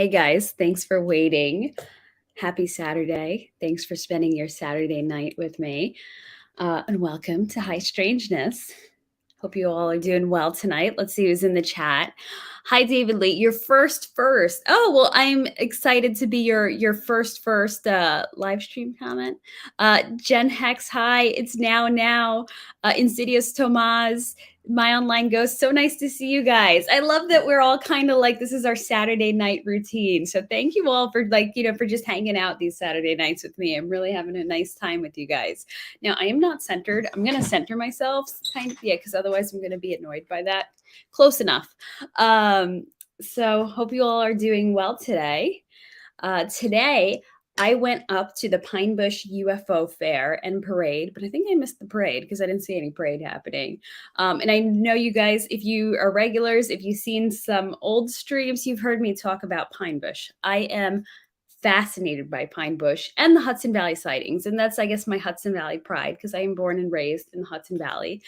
Hey guys, thanks for waiting. Happy Saturday. Thanks for spending your Saturday night with me. And welcome to Hi Strangeness. Hope you all are doing well tonight. Let's see who's in the chat. Hi, David Lee. Your first. Oh, well, I'm excited to be your first live stream comment. Jen Hex, hi. It's now. Insidious Tomas, my online ghost. So nice to see you guys. I love that we're all kind of like this is our Saturday night routine. So thank you all for for just hanging out these Saturday nights with me. I'm really having a nice time with you guys. Now, I am not centered. I'm going to center myself, kind of, yeah, because otherwise I'm going to be annoyed by that. Close enough. So hope you all are doing well today. Today, I went up to the Pine Bush UFO Fair and Parade, but I think I missed the parade because I didn't see any parade happening. And I know you guys, if you are regulars, if you've seen some old streams, you've heard me talk about Pine Bush. I am fascinated by Pine Bush and the Hudson Valley sightings. And that's, I guess, my Hudson Valley pride because I am born and raised in the Hudson Valley.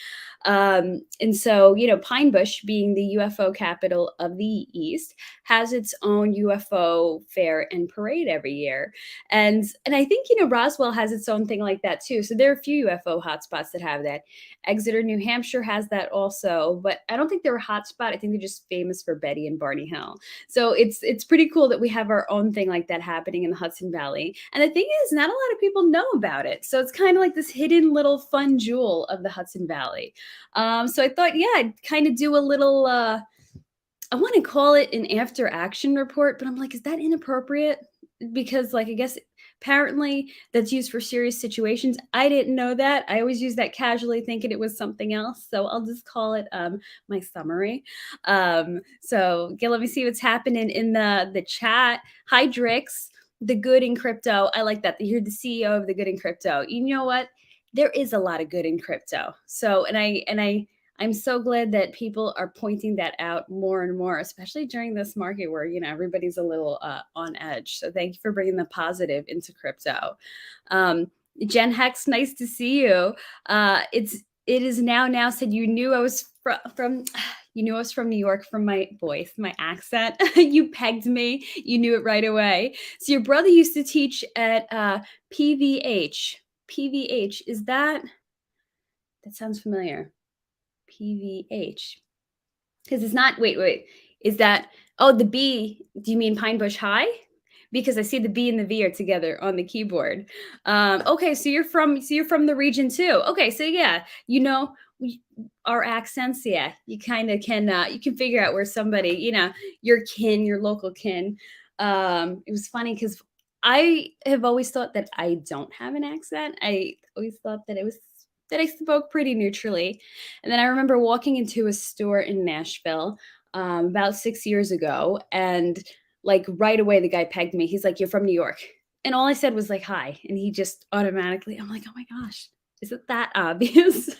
And so, Pine Bush, being the UFO capital of the East, has its own UFO fair and parade every year. And I think, Roswell has its own thing like that too. So there are a few UFO hotspots that have that. Exeter, New Hampshire has that also, but I don't think they're a hotspot. I think they're just famous for Betty and Barney Hill. So it's pretty cool that we have our own thing like that happening in the Hudson Valley. And the thing is, not a lot of people know about it. So it's kind of like this hidden little fun jewel of the Hudson Valley. So I thought, yeah, I'd kind of do a little, I want to call it an after action report, but I'm like, is that inappropriate? Because I guess apparently that's used for serious situations. I didn't know that. I always use that casually thinking it was something else. So I'll just call it my summary. So let me see what's happening in the chat. Hi, Drix, the good in crypto. I like that. You're the CEO of the good in crypto. You know what? There is a lot of good in crypto. So, I'm so glad that people are pointing that out more and more, especially during this market where, everybody's a little on edge. So thank you for bringing the positive into crypto. Jen Hex, nice to see you. It is now said you knew I was from you knew I was from New York from my voice, my accent. You pegged me. You knew it right away. So your brother used to teach at PVH. PVH, is that sounds familiar. PVH. Because it's not, wait, is that, oh, the B, do you mean Pine Bush High? Because I see the B and the V are together on the keyboard. Okay, so you're from the region too. Okay, so yeah, our accents, yeah, you kind of can you can figure out where somebody, your kin, your local kin. It was funny because I have always thought that I don't have an accent. I always thought that I spoke pretty neutrally. And then I remember walking into a store in Nashville about 6 years ago, and right away the guy pegged me. He's like, "You're from New York," and all I said was like, "Hi," and he just automatically. I'm like, "Oh my gosh, is it that obvious?"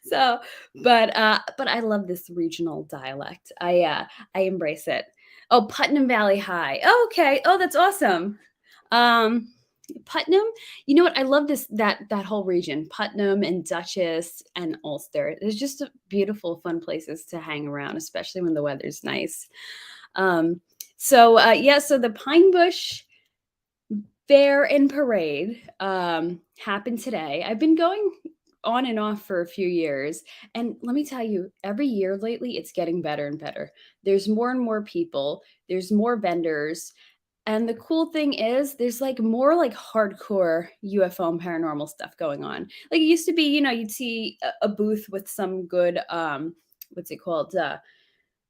So, but I love this regional dialect. I embrace it. Oh, Putnam Valley High. Oh, okay. Oh, that's awesome. Putnam, you know what? I love that whole region, Putnam and Dutchess and Ulster. There's just beautiful, fun places to hang around, especially when the weather's nice. So the Pine Bush Fair and Parade happened today. I've been going on and off for a few years, and let me tell you, every year lately, it's getting better and better. There's more and more people. There's more vendors. And the cool thing is there's more hardcore UFO and paranormal stuff going on. Like it used to be, you'd see a booth with some good what's it called?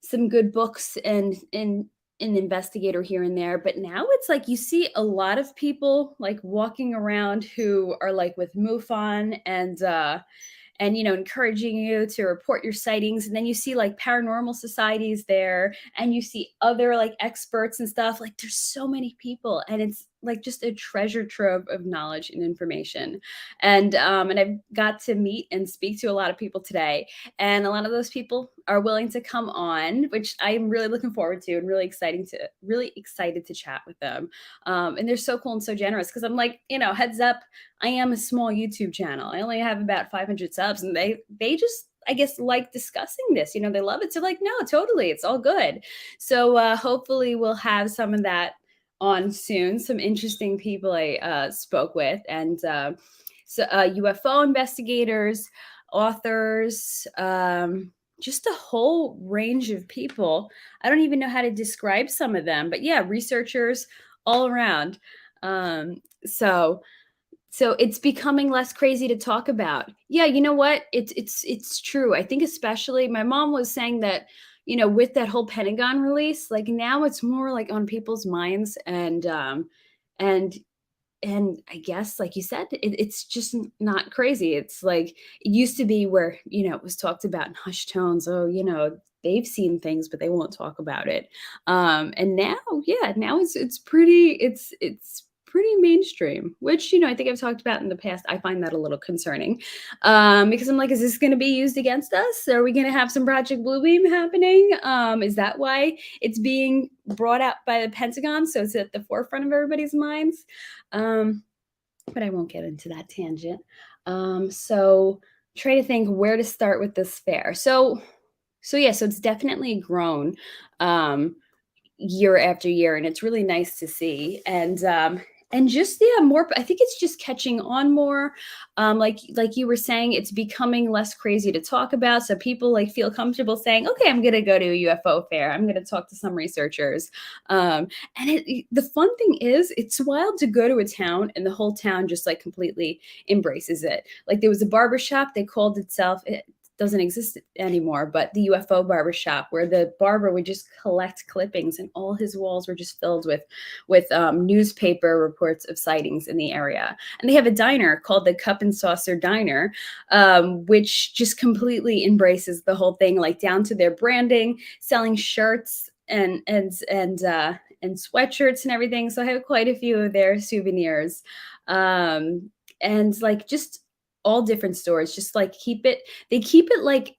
Some good books and an investigator here and there. But now it's you see a lot of people walking around who are with MUFON and encouraging you to report your sightings. And then you see paranormal societies there, and you see other experts and stuff. There's so many people, and it's just a treasure trove of knowledge and information. And I've got to meet and speak to a lot of people today, and a lot of those people are willing to come on, which I'm really looking forward to and really excited to chat with them. And they're so cool and so generous because I'm heads up, I am a small YouTube channel. I only have about 500 subs, and they just I guess, like discussing this. They love it. So, like, no, totally, it's all good. So, hopefully, we'll have some of that on soon. Some interesting people I spoke with, and UFO investigators, authors, just a whole range of people. I don't even know how to describe some of them, but yeah, researchers all around. So it's becoming less crazy to talk about. Yeah, you know what? It's true. I think especially my mom was saying that, with that whole Pentagon release, like now it's more like on people's minds, and I guess, like you said, it's just not crazy. It's like it used to be where, it was talked about in hushed tones. Oh, they've seen things, but they won't talk about it. And now, yeah, now it's pretty mainstream, which, I think I've talked about in the past. I find that a little concerning, because I'm like, is this going to be used against us? Are we going to have some Project Bluebeam happening? Is that why it's being brought out by the Pentagon? So it's at the forefront of everybody's minds. But I won't get into that tangent. So try to think where to start with this fair. So yeah, so it's definitely grown year after year, and it's really nice to see. And just, yeah, more, I think it's just catching on more. Like you were saying, it's becoming less crazy to talk about, so people like feel comfortable saying, okay, I'm gonna go to a UFO fair, I'm gonna talk to some researchers. And the fun thing is, it's wild to go to a town and the whole town just like completely embraces it. Like there was a barber shop, they called itself, it doesn't exist anymore, but the UFO barbershop, where the barber would just collect clippings, and all his walls were just filled with newspaper reports of sightings in the area. And they have a diner called the Cup and Saucer Diner, which just completely embraces the whole thing, like down to their branding, selling shirts and sweatshirts and everything. So I have quite a few of their souvenirs, and like just all different stores just like they keep it like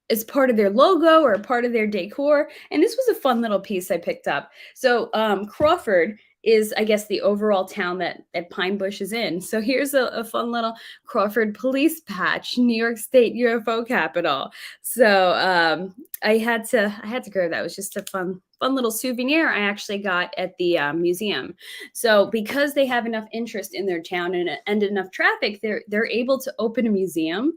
as part of their logo or a part of their decor. And this was a fun little piece I picked up. So Crawford is, I guess, the overall town that Pine Bush is in. So here's a fun little Crawford police patch, New York State UFO capital. So I had to grab that. It was just a fun little souvenir I actually got at the museum. So because they have enough interest in their town and enough traffic, they're able to open a museum.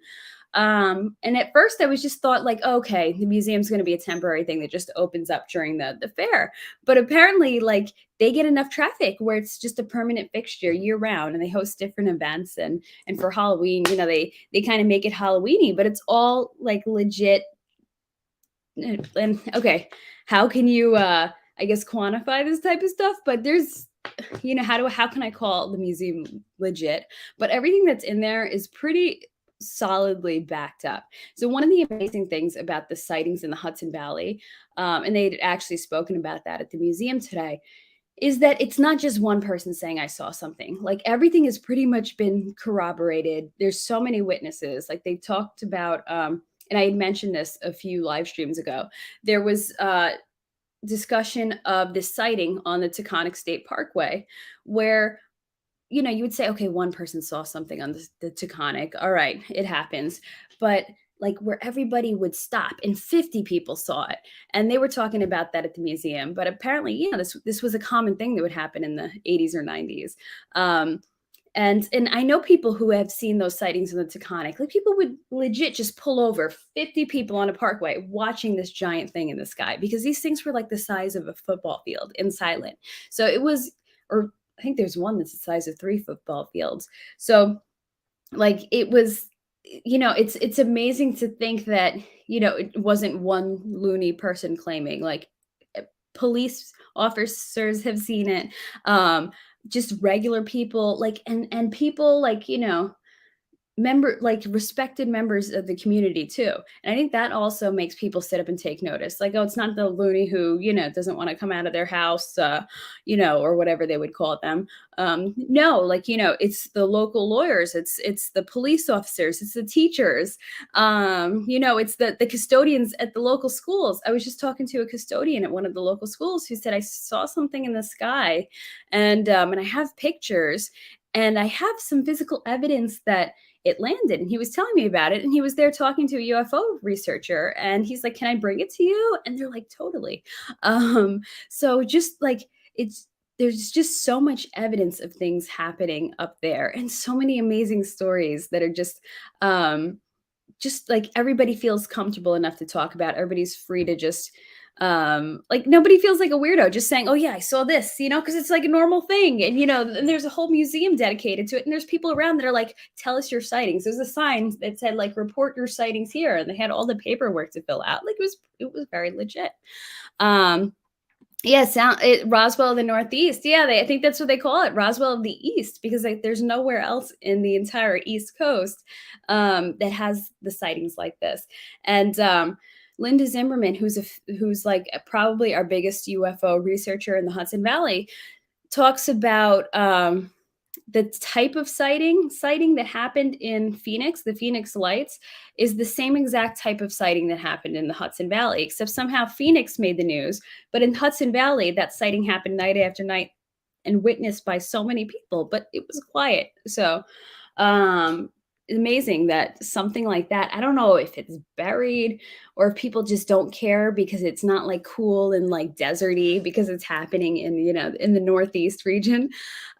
And at first I was just thought like, okay, the museum's going to be a temporary thing that just opens up during the fair. But apparently, like, they get enough traffic where it's just a permanent fixture year round, and they host different events. And for Halloween, they kind of make it Halloweeny, but it's all like legit. And okay, how can you I guess quantify this type of stuff? But there's, how can I call the museum legit? But everything that's in there is pretty solidly backed up. So one of the amazing things about the sightings in the Hudson Valley, and they'd actually spoken about that at the museum today, is that it's not just one person saying I saw something. Like everything has pretty much been corroborated. There's so many witnesses. Like they talked about, and I had mentioned this a few live streams ago. There was discussion of this sighting on the Taconic State Parkway, where you would say, okay, one person saw something on the Taconic. All right, it happens. But like where everybody would stop and 50 people saw it. And they were talking about that at the museum. But apparently, this was a common thing that would happen in the 80s or 90s. And I know people who have seen those sightings in the Taconic. Like people would legit just pull over 50 people on a parkway watching this giant thing in the sky, because these things were like the size of a football field and silent. So it was, or I think there's one that's the size of 3 football fields. So like it was, it's amazing to think that, it wasn't one loony person claiming. Like police officers have seen it. Just regular people, like, and people like, respected members of the community too. And I think that also makes people sit up and take notice. Like, oh, it's not the loony who, doesn't want to come out of their house, or whatever they would call them. No, like, it's the local lawyers, it's the police officers, it's the teachers, it's the custodians at the local schools. I was just talking to a custodian at one of the local schools who said, I saw something in the sky, and I have pictures, and I have some physical evidence that it landed. And he was telling me about it. And he was there talking to a UFO researcher. And he's like, can I bring it to you? And they're like, totally. So just like, there's just so much evidence of things happening up there and so many amazing stories that are just like everybody feels comfortable enough to talk about. Everybody's free to just like nobody feels like a weirdo just saying, "Oh yeah, I saw this," because it's like a normal thing. And and there's a whole museum dedicated to it, and there's people around that are like, "Tell us your sightings." There's a sign that said like, "Report your sightings here," and they had all the paperwork to fill out. Like it was very legit. Um yeah, Roswell of the Northeast. Yeah, I think that's what they call it, Roswell of the East, because like there's nowhere else in the entire East Coast that has the sightings like this. And Linda Zimmerman, who's like probably our biggest UFO researcher in the Hudson Valley, talks about the type of sighting that happened in Phoenix, the Phoenix Lights, is the same exact type of sighting that happened in the Hudson Valley, except somehow Phoenix made the news. But in Hudson Valley, that sighting happened night after night and witnessed by so many people, but it was quiet. So um amazing that something like that, I don't know if it's buried or if people just don't care because it's not like cool and like deserty because it's happening in in the Northeast region.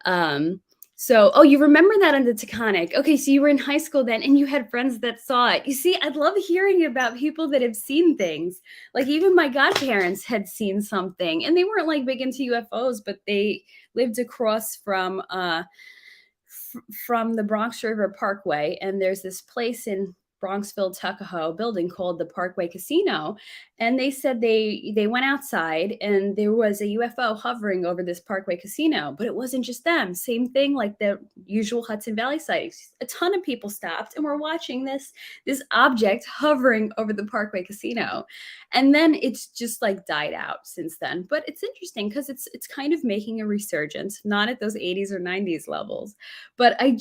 Um so, you remember that on the Taconic. Okay, so you were in high school then and you had friends that saw it. You see, I'd love hearing about people that have seen things. Like even my godparents had seen something and they weren't like big into UFOs, but they lived across from the Bronx River Parkway, and there's this place in Bronxville, Tuckahoe building called the Parkway Casino. And they said they went outside and there was a UFO hovering over this Parkway Casino, but it wasn't just them. Same thing like the usual Hudson Valley sightings. A ton of people stopped and were watching this object hovering over the Parkway Casino. And then it's just like died out since then. But it's interesting because it's kind of making a resurgence, not at those 80s or 90s levels. But I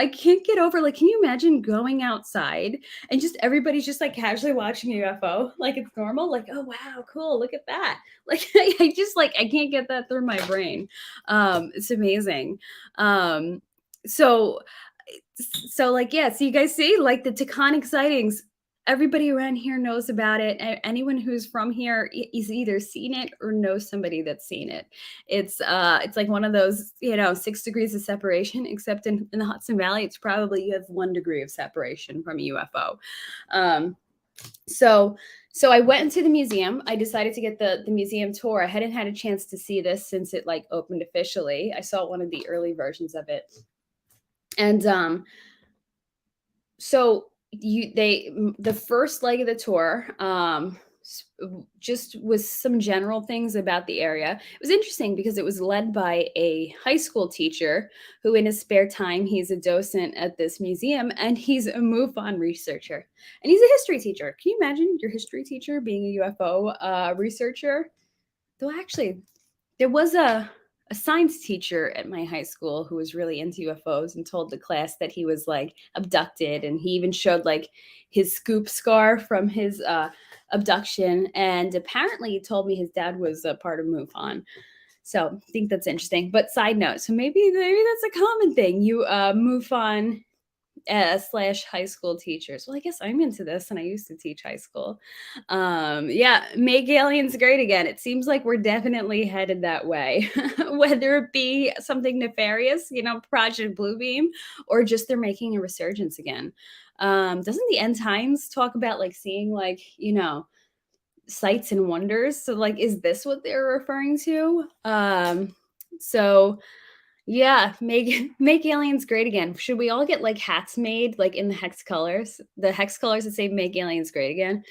can't get over, like, can you imagine going outside and just everybody's just like casually watching a UFO like it's normal? Like, oh wow, cool, look at that. Like I just like I can't get that through my brain. It's amazing. Um so so like yeah, so you guys see like the Taconic sightings. Everybody around here knows about it. Anyone who's from here is either seen it or knows somebody that's seen it. It's like one of those 6 degrees of separation, except in the Hudson Valley, it's probably you have 1 degree of separation from a UFO. Um, so so I went into the museum. I decided to get the museum tour. I hadn't had a chance to see this since it like opened officially. I saw one of the early versions of it. And so the first leg of the tour just was some general things about the area. It was interesting because it was led by a high school teacher who in his spare time he's a docent at this museum and he's a MUFON researcher and he's a history teacher. Can you imagine your history teacher being a UFO researcher? Though actually there was a science teacher at my high school who was really into UFOs and told the class that he was like abducted, and he even showed like his scoop scar from his abduction. And apparently, he told me his dad was a part of MUFON. So I think that's interesting. But side note, so maybe that's a common thing. You MUFON slash high school teachers. Well, I guess I'm into this and I used to teach high school. Yeah, make aliens great again. It seems like we're definitely headed that way, whether it be something nefarious, Project Bluebeam, or just they're making a resurgence again. Doesn't the End Times talk about like seeing like, sights and wonders? So like, is this what they're referring to? So yeah, make aliens great again. Should we all get like hats made like in the hex colors? The hex colors that say make aliens great again?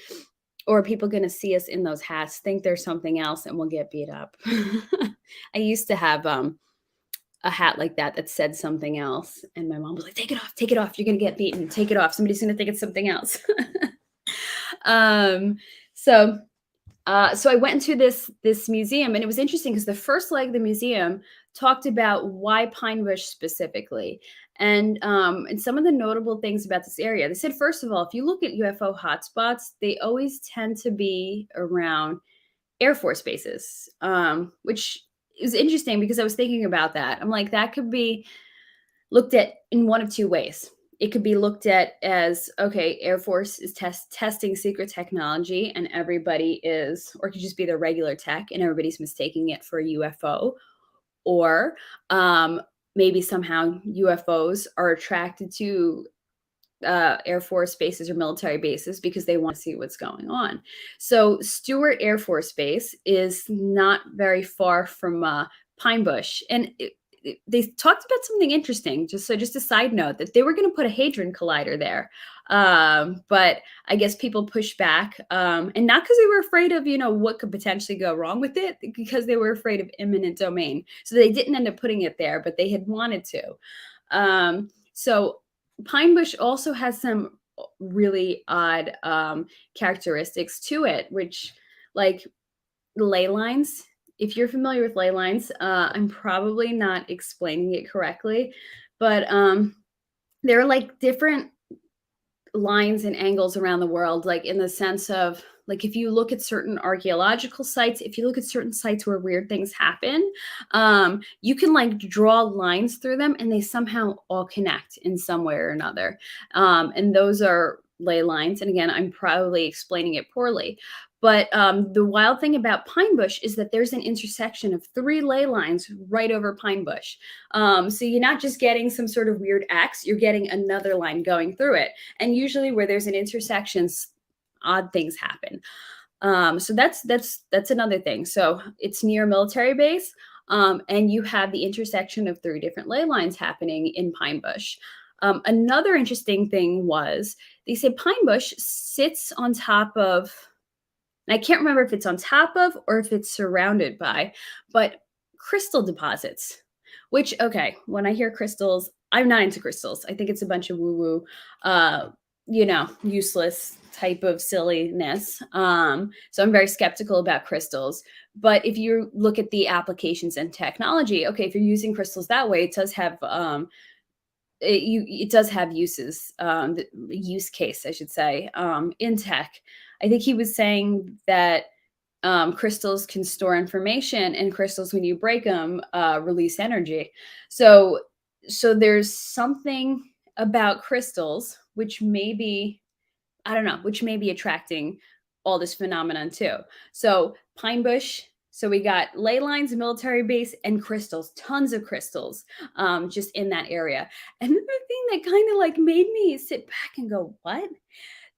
Or are people gonna see us in those hats, think there's something else, and we'll get beat up? I used to have a hat like that said something else, and my mom was like, take it off, you're gonna get beaten, take it off, somebody's gonna think it's something else. um so so I went into this museum, and it was interesting because the first leg of the museum talked about why Pine Bush specifically, and some of the notable things about this area. They said, first of all, if you look at UFO hotspots, they always tend to be around Air Force bases, which is interesting because I was thinking about that. I'm like, that could be looked at in one of two ways. it could be looked at as, okay, Air Force is testing secret technology and everybody is, or it could just be the regular tech and everybody's mistaking it for a UFO. Or maybe somehow UFOs are attracted to Air Force bases or military bases because they want to see what's going on. So Stewart Air Force Base is not very far from Pine Bush, and they talked about something interesting. Just a side note that they were going to put a hadron collider there, but I guess people pushed back, and not because they were afraid of what could potentially go wrong with it, because they were afraid of imminent domain. So they didn't end up putting it there, but they had wanted to. So Pine Bush also has some really odd characteristics to it, which, like, ley lines. If you're familiar with ley lines, I'm probably not explaining it correctly, but there are like different lines and angles around the world, like in the sense of, like, if you look at certain archaeological sites, if you look at certain sites where weird things happen, you can like draw lines through them and they somehow all connect in some way or another. And those are ley lines. And again, I'm probably explaining it poorly. But the wild thing about Pine Bush is that there's an intersection of 3 ley lines right over Pine Bush. So you're not just getting some sort of weird X, you're getting another line going through it. And usually where there's an intersection, odd things happen. So that's another thing. So it's near a military base, and you have the intersection of 3 different ley lines happening in Pine Bush. Another interesting thing was they say Pine Bush sits on top of, and I can't remember if it's on top of or if it's surrounded by, but crystal deposits. Which, okay, when I hear crystals, I'm not into crystals. I think it's a bunch of woo woo, useless type of silliness. So I'm very skeptical about crystals. But if you look at the applications and technology, okay, if you're using crystals that way, it does have it does have uses, the use case, I should say, in tech. I think he was saying that crystals can store information, and crystals, when you break them, release energy. So, so there's something about crystals which may be, I don't know, which may be attracting all this phenomenon too. So Pine Bush. So we got ley lines, military base, and crystals, tons of crystals, just in that area. Another thing that kind of like made me sit back and go, what?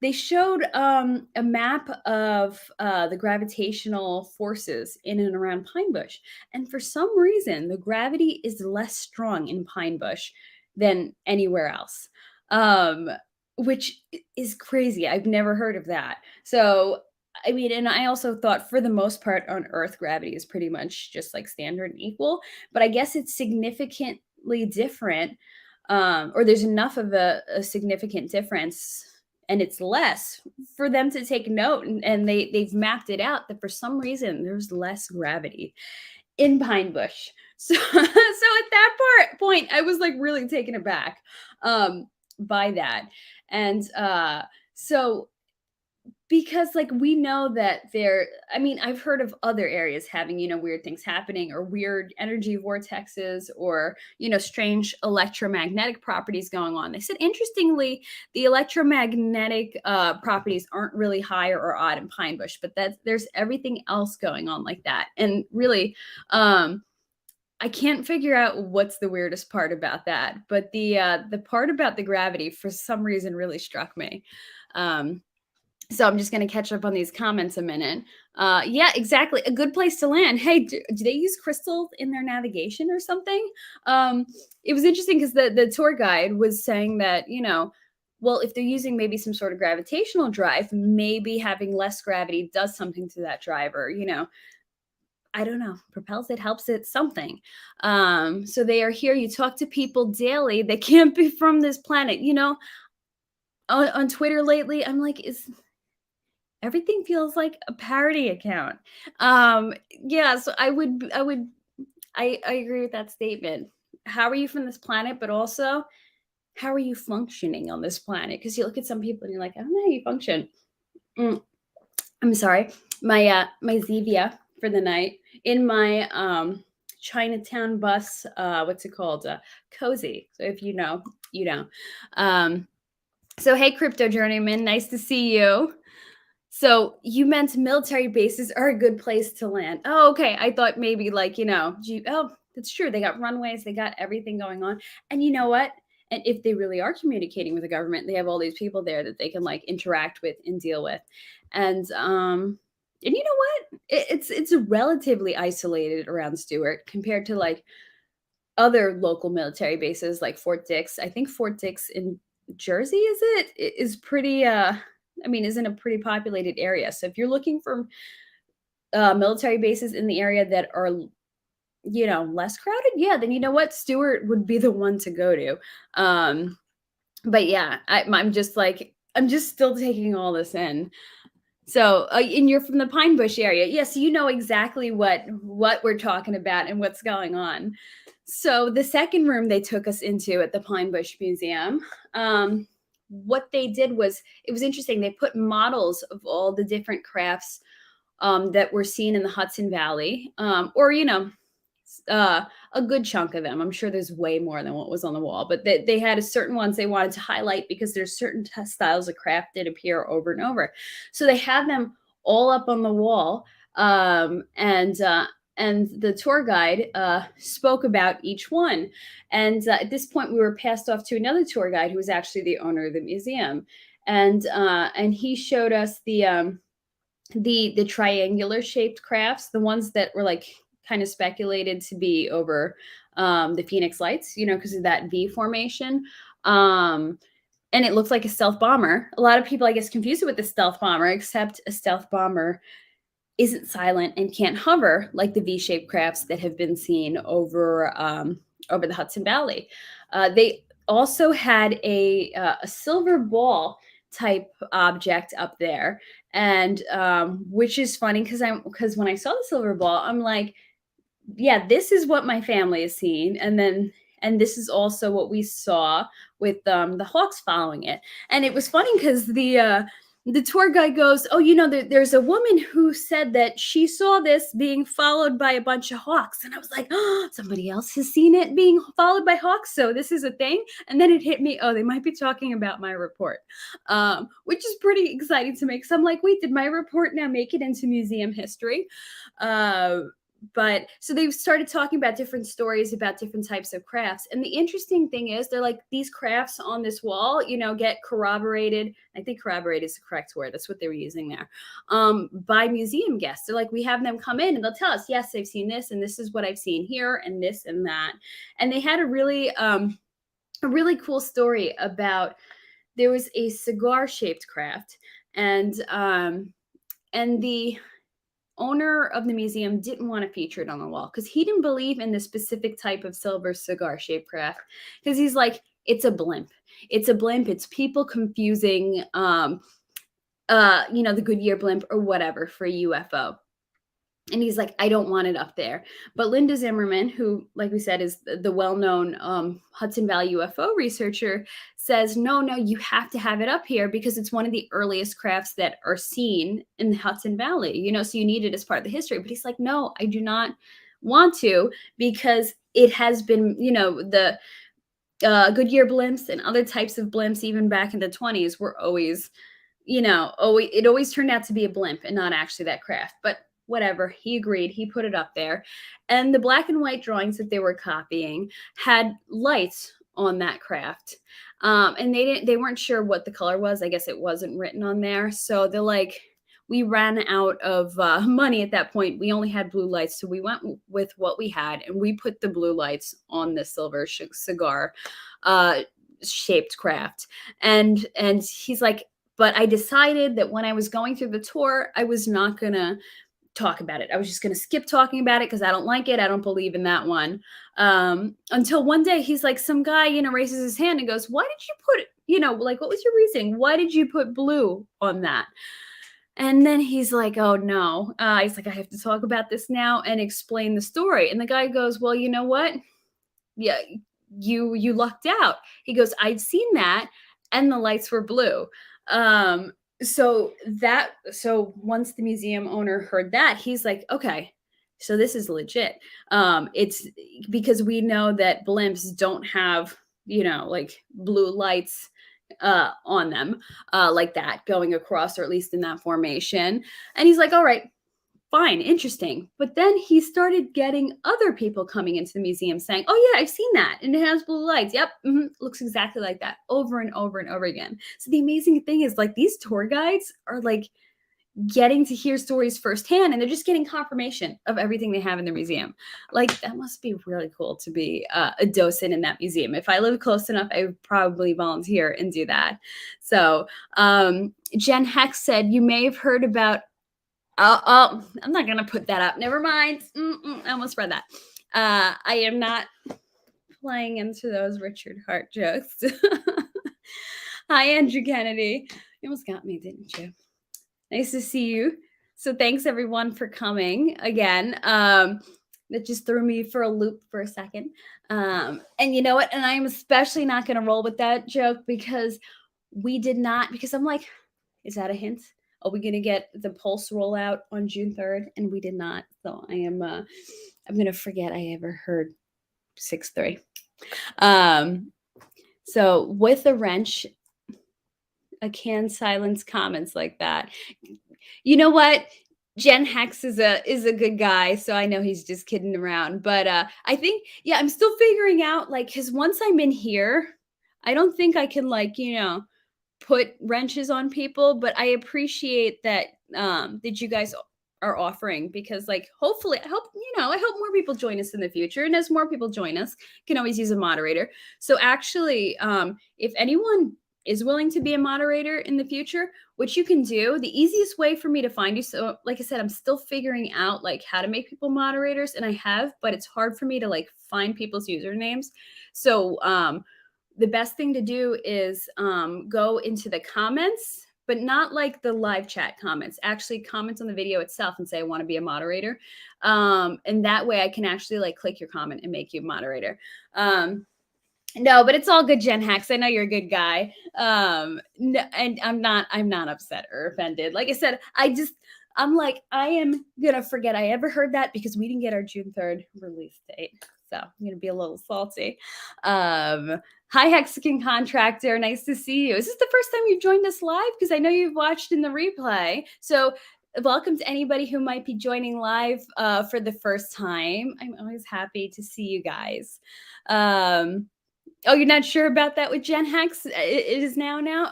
They showed a map of the gravitational forces in and around Pine Bush. And for some reason, the gravity is less strong in Pine Bush than anywhere else, um, which is crazy. I've never heard of that. So, I mean, and I also thought for the most part on Earth, gravity is pretty much just like standard and equal. But I guess it's significantly different, or there's enough of a significant difference, and it's less for them to take note, and they've mapped it out that for some reason there's less gravity in Pine Bush. So so at that point I was like really taken aback by that. And so because like we know that there, I mean, I've heard of other areas having weird things happening, or weird energy vortexes, or strange electromagnetic properties going on. They said interestingly the electromagnetic properties aren't really higher or odd in Pine Bush, but that there's everything else going on like that. And really, I can't figure out what's the weirdest part about that, but the part about the gravity for some reason really struck me. So I'm just going to catch up on these comments a minute. Yeah, exactly. A good place to land. Hey, do they use crystals in their navigation or something? It was interesting because the tour guide was saying that, well, if they're using maybe some sort of gravitational drive, maybe having less gravity does something to that driver, I don't know, propels it, helps it, something. So they are here. You talk to people daily. They can't be from this planet. On Twitter lately, I'm like, everything feels like a parody account. Yeah, so I agree with that statement. How are you from this planet? But also, how are you functioning on this planet? Because you look at some people and you're like, I don't know how you function. I'm sorry. My Zevia for the night in my Chinatown bus. What's it called? Cozy. So if you know, you know. Um, so hey, crypto journeyman, nice to see you. So you meant military bases are a good place to land. Oh, okay. I thought maybe like, oh, that's true. They got runways, they got everything going on. And you know what? And if they really are communicating with the government, they have all these people there that they can like interact with and deal with. And you know what? It's relatively isolated around Stewart compared to like other local military bases like Fort Dix. I think Fort Dix in Jersey is pretty I mean, is in a pretty populated area. So if you're looking for military bases in the area that are, less crowded, yeah, then you know what, Stewart would be the one to go to. But yeah, I'm just like I'm just still taking all this in. So, and you're from the Pine Bush area. Yes, you know exactly what we're talking about and what's going on. So, the second room they took us into at the Pine Bush Museum, what they did was it was interesting. They put models of all the different crafts that were seen in the Hudson Valley, or uh, a good chunk of them. I'm sure there's way more than what was on the wall, but they had a certain ones they wanted to highlight because there's certain styles of craft that appear over and over. So they had them all up on the wall, and the tour guide spoke about each one. And at this point, we were passed off to another tour guide who was actually the owner of the museum, and he showed us the triangular shaped crafts, the ones that were like kind of speculated to be over the Phoenix Lights, because of that V formation. And it looks like a stealth bomber. A lot of people, I guess, confuse it with the stealth bomber, except a stealth bomber isn't silent and can't hover like the V-shaped crafts that have been seen over the Hudson Valley. They also had a silver ball type object up there, and which is funny because when I saw the silver ball, I'm like, yeah, this is what my family has seen, and this is also what we saw with the hawks following it. And it was funny because the tour guide goes, oh, there's a woman who said that she saw this being followed by a bunch of hawks. And I was like, oh, somebody else has seen it being followed by hawks, so this is a thing. And then it hit me, oh, they might be talking about my report, which is pretty exciting to me because I'm like, wait, did my report now make it into museum history? But so they started talking about different stories about different types of crafts. And the interesting thing is, they're like, these crafts on this wall, get corroborated. I think corroborated is the correct word. That's what they were using there. By museum guests. They're like, we have them come in and they'll tell us, yes, I've seen this, and this is what I've seen here, and this and that. And they had a really cool story about there was a cigar shaped craft, and the owner of the museum didn't want to feature it on the wall because he didn't believe in the specific type of silver cigar shaped craft, because he's like, it's a blimp. It's a blimp. It's people confusing the Goodyear blimp or whatever for a UFO. And he's like, I don't want it up there. But Linda Zimmerman, who, like we said, is the well-known Hudson Valley UFO researcher, says, no, you have to have it up here because it's one of the earliest crafts that are seen in the Hudson Valley, so you need it as part of the history. But he's like, no, I do not want to, because it has been, the Goodyear blimps and other types of blimps, even back in the 20s, were always, it always turned out to be a blimp and not actually that craft. But whatever, he agreed. He put it up there. And the black and white drawings that they were copying had lights on that craft. And they weren't sure what the color was. I guess it wasn't written on there. So they're like, we ran out of money at that point. We only had blue lights. So we went with what we had, and we put the blue lights on the silver cigar shaped craft. And he's like, but I decided that when I was going through the tour, I was not going to talk about it. I was just going to skip talking about it because I don't like it. I don't believe in that one. Until one day he's like, some guy, raises his hand and goes, why did you put, like, what was your reasoning? Why did you put blue on that? And then he's like, oh no. He's like, I have to talk about this now and explain the story. And the guy goes, well, you know what? Yeah, you lucked out. He goes, I'd seen that and the lights were blue. So once the museum owner heard that, he's like, okay, So this is legit. It's because we know that blimps don't have, like blue lights on them like that going across, or at least in that formation. And he's like, all right, fine, interesting. But then he started getting other people coming into the museum saying, oh, yeah, I've seen that. And it has blue lights. Yep. Looks exactly like that, over and over and over again. So the amazing thing is, like, these tour guides are like getting to hear stories firsthand, and they're just getting confirmation of everything they have in the museum. Like, that must be really cool to be a docent in that museum. If I live close enough, I would probably volunteer and do that. So Jen Hex said, you may have heard about, I'm not gonna put that up, never mind. I almost read that. I am not playing into those Richard Hart jokes. Hi, Andrew Kennedy. You almost got me, didn't you? Nice to see you. So thanks everyone for coming again. That just threw me for a loop for a second. And you know what? And I'm especially not going to roll with that joke because we did not, because I'm like, is that a hint? Are we going to get the Pulse rollout on June 3rd? And we did not. So I'm going to forget I ever heard 6-3. So with a wrench, I can silence comments like that. You know what? Gen Hex is a good guy, so I know he's just kidding around. But I think, yeah, I'm still figuring out, like, because once I'm in here, I don't think I can, like, put wrenches on people. But I appreciate that that you guys are offering, because, like, hopefully, I hope more people join us in the future. And as more people join us, can always use a moderator. So actually, if anyone is willing to be a moderator in the future, which you can do, the easiest way for me to find you. So like I said, I'm still figuring out, like, how to make people moderators, and I have, but it's hard for me to, like, find people's usernames. So the best thing to do is go into the comments, but not like the live chat comments, actually comments on the video itself and say, I want to be a moderator. And that way I can actually, like, click your comment and make you a moderator. No, but it's all good, Gen Hex. I know you're a good guy. No, and I'm not upset or offended. Like I said, I'm like, I am gonna forget I ever heard that because we didn't get our June 3rd release date. So I'm gonna be a little salty. Hi, Hexagon Contractor. Nice to see you. Is this the first time you've joined us live? Because I know you've watched in the replay. So welcome to anybody who might be joining live for the first time. I'm always happy to see you guys. Oh, you're not sure about that with Gen Hex? It is now. Boy,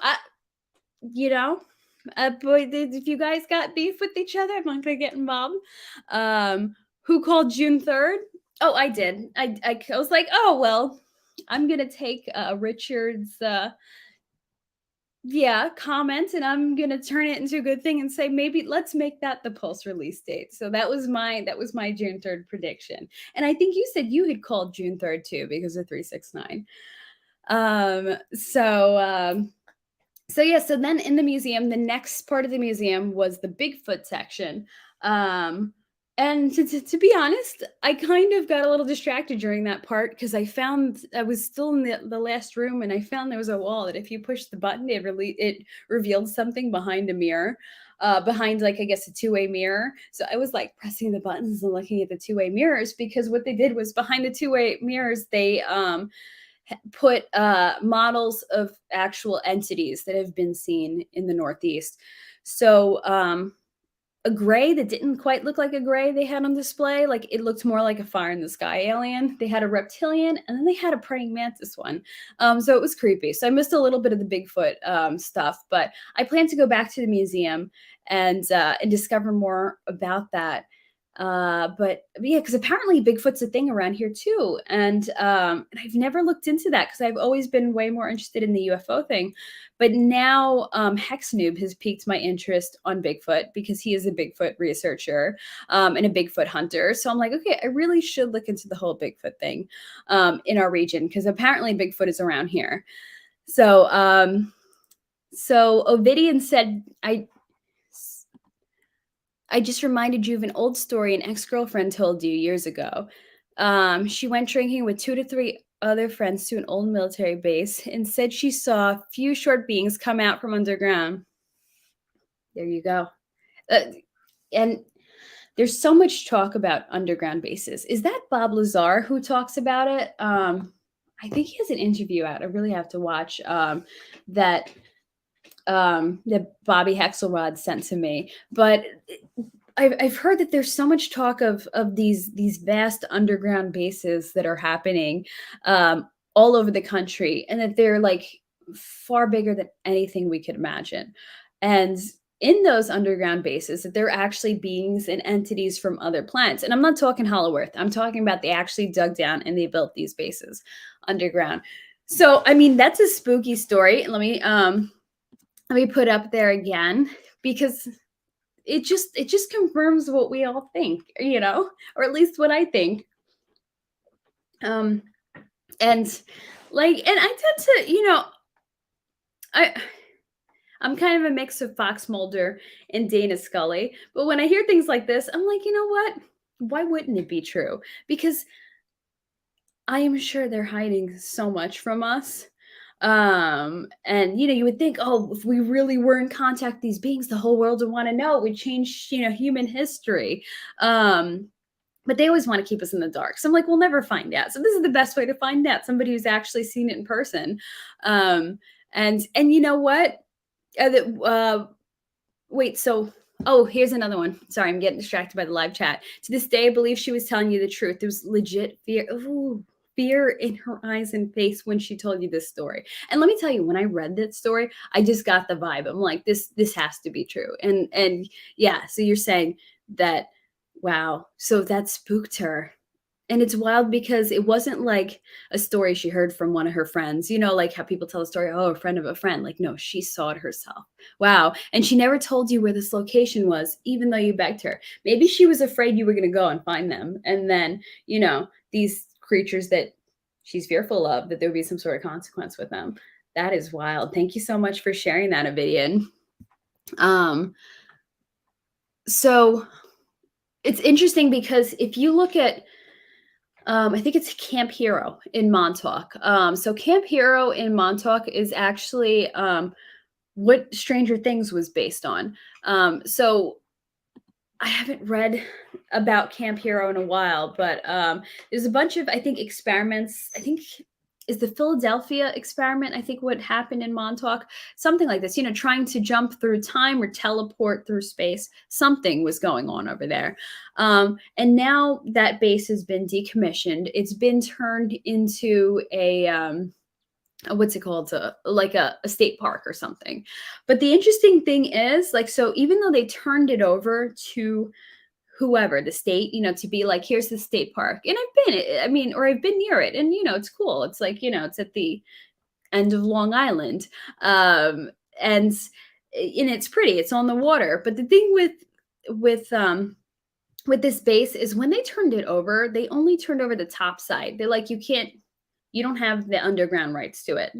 if you guys got beef with each other, I'm not gonna get involved. Who called June 3rd? Oh, I did. I was like, oh well, I'm gonna take Richard's comment, and I'm gonna turn it into a good thing and say, maybe let's make that the Pulse release date. So that was my June 3rd prediction. And I think you said you had called June 3rd too, because of 369. So then in the museum, the next part of the museum was the Bigfoot section. And to be honest, I kind of got a little distracted during that part because I was still in the last room, and I found there was a wall that if you push the button, it revealed something behind a mirror, behind, like, I guess, a two-way mirror. So I was, like, pressing the buttons and looking at the two-way mirrors, because what they did was, behind the two-way mirrors, they put models of actual entities that have been seen in the Northeast. So a gray that didn't quite look like a gray they had on display. Like, it looked more like a fire in the sky alien. They had a reptilian, and then they had a praying mantis one. So it was creepy. So I missed a little bit of the Bigfoot stuff, but I plan to go back to the museum and discover more about that. But yeah, because apparently Bigfoot's a thing around here too, and I've never looked into that because I've always been way more interested in the UFO thing. But now Hex Noob has piqued my interest on Bigfoot, because he is a Bigfoot researcher and a Bigfoot hunter. So I'm like, okay, I really should look into the whole Bigfoot thing in our region, because apparently Bigfoot is around here. So Ovidian said, I just reminded you of an old story an ex-girlfriend told you years ago. She went drinking with 2 to 3 other friends to an old military base and said she saw a few short beings come out from underground. There you go. And there's so much talk about underground bases. Is that Bob Lazar who talks about it? I think he has an interview out. I really have to watch that that Bobby Hexelrod sent to me. But I've heard that there's so much talk of these vast underground bases that are happening all over the country, and that they're like far bigger than anything we could imagine. And in those underground bases, that they're actually beings and entities from other planets. And I'm not talking Hollow Earth. I'm talking about they actually dug down and they built these bases underground. So I mean, that's a spooky story. Let me put up there again, because it just confirms what we all think, or at least what I think. And like, and I tend to, I'm kind of a mix of Fox Mulder and Dana Scully, but when I hear things like this, I'm like, you know what? Why wouldn't it be true? Because I am sure they're hiding so much from us. And you would think, oh, if we really were in contact with these beings, the whole world would want to know. It would change, human history. But they always want to keep us in the dark. So I'm like, we'll never find out. So this is the best way to find out, somebody who's actually seen it in person. And you know what? Wait, so here's another one. Sorry, I'm getting distracted by the live chat. To this day, I believe she was telling you the truth. There was legit fear. Fear in her eyes and face when she told you this story. And let me tell you, when I read that story, I just got the vibe. I'm like, this has to be true. And yeah, so you're saying that, wow, so that spooked her. And it's wild because it wasn't like a story she heard from one of her friends, like how people tell a story, oh, a friend of a friend. Like, no, she saw it herself. Wow. And she never told you where this location was, even though you begged her. Maybe she was afraid you were going to go and find them. And then, these creatures that she's fearful of, that there would be some sort of consequence with them. That is wild. Thank you so much for sharing that, Avidian. So it's interesting because if you look at, I think it's Camp Hero in Montauk. So Camp Hero in Montauk is actually what Stranger Things was based on. So I haven't read about Camp Hero in a while, but there's a bunch of, I think, experiments. I think is the Philadelphia experiment, I think, what happened in Montauk, something like this, trying to jump through time or teleport through space. Something was going on over there. And now that base has been decommissioned. It's been turned into a, what's it called? Like a state park or something. But the interesting thing is, like, so even though they turned it over to whoever, the state, to be like, here's the state park. And I've been near it, and, it's cool. It's like, it's at the end of Long Island. And it's pretty, it's on the water. But the thing with this base is when they turned it over, they only turned over the top side. They're like, you don't have the underground rights to it,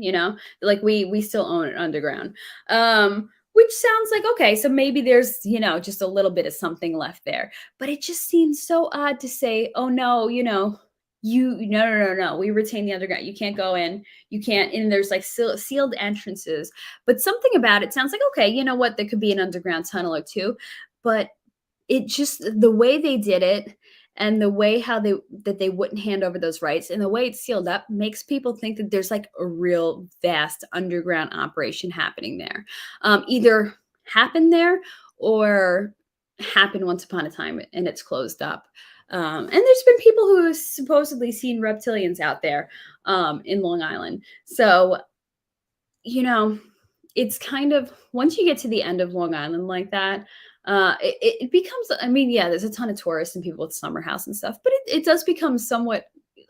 like we still own it underground. Which sounds like, okay, so maybe there's, just a little bit of something left there. But it just seems so odd to say, oh no, no, we retain the underground. You can't go in, you can't, and there's like sealed entrances. But something about it sounds like, okay, you know what, there could be an underground tunnel or two. But it just, the way they did it, and the way that they wouldn't hand over those rights, and the way it's sealed up, makes people think that there's like a real vast underground operation happening there. Either happened there or happened once upon a time and it's closed up. And there's been people who have supposedly seen reptilians out there in Long Island. So, it's kind of, once you get to the end of Long Island like that, it becomes, there's a ton of tourists and people with summer house and stuff, but it does become somewhat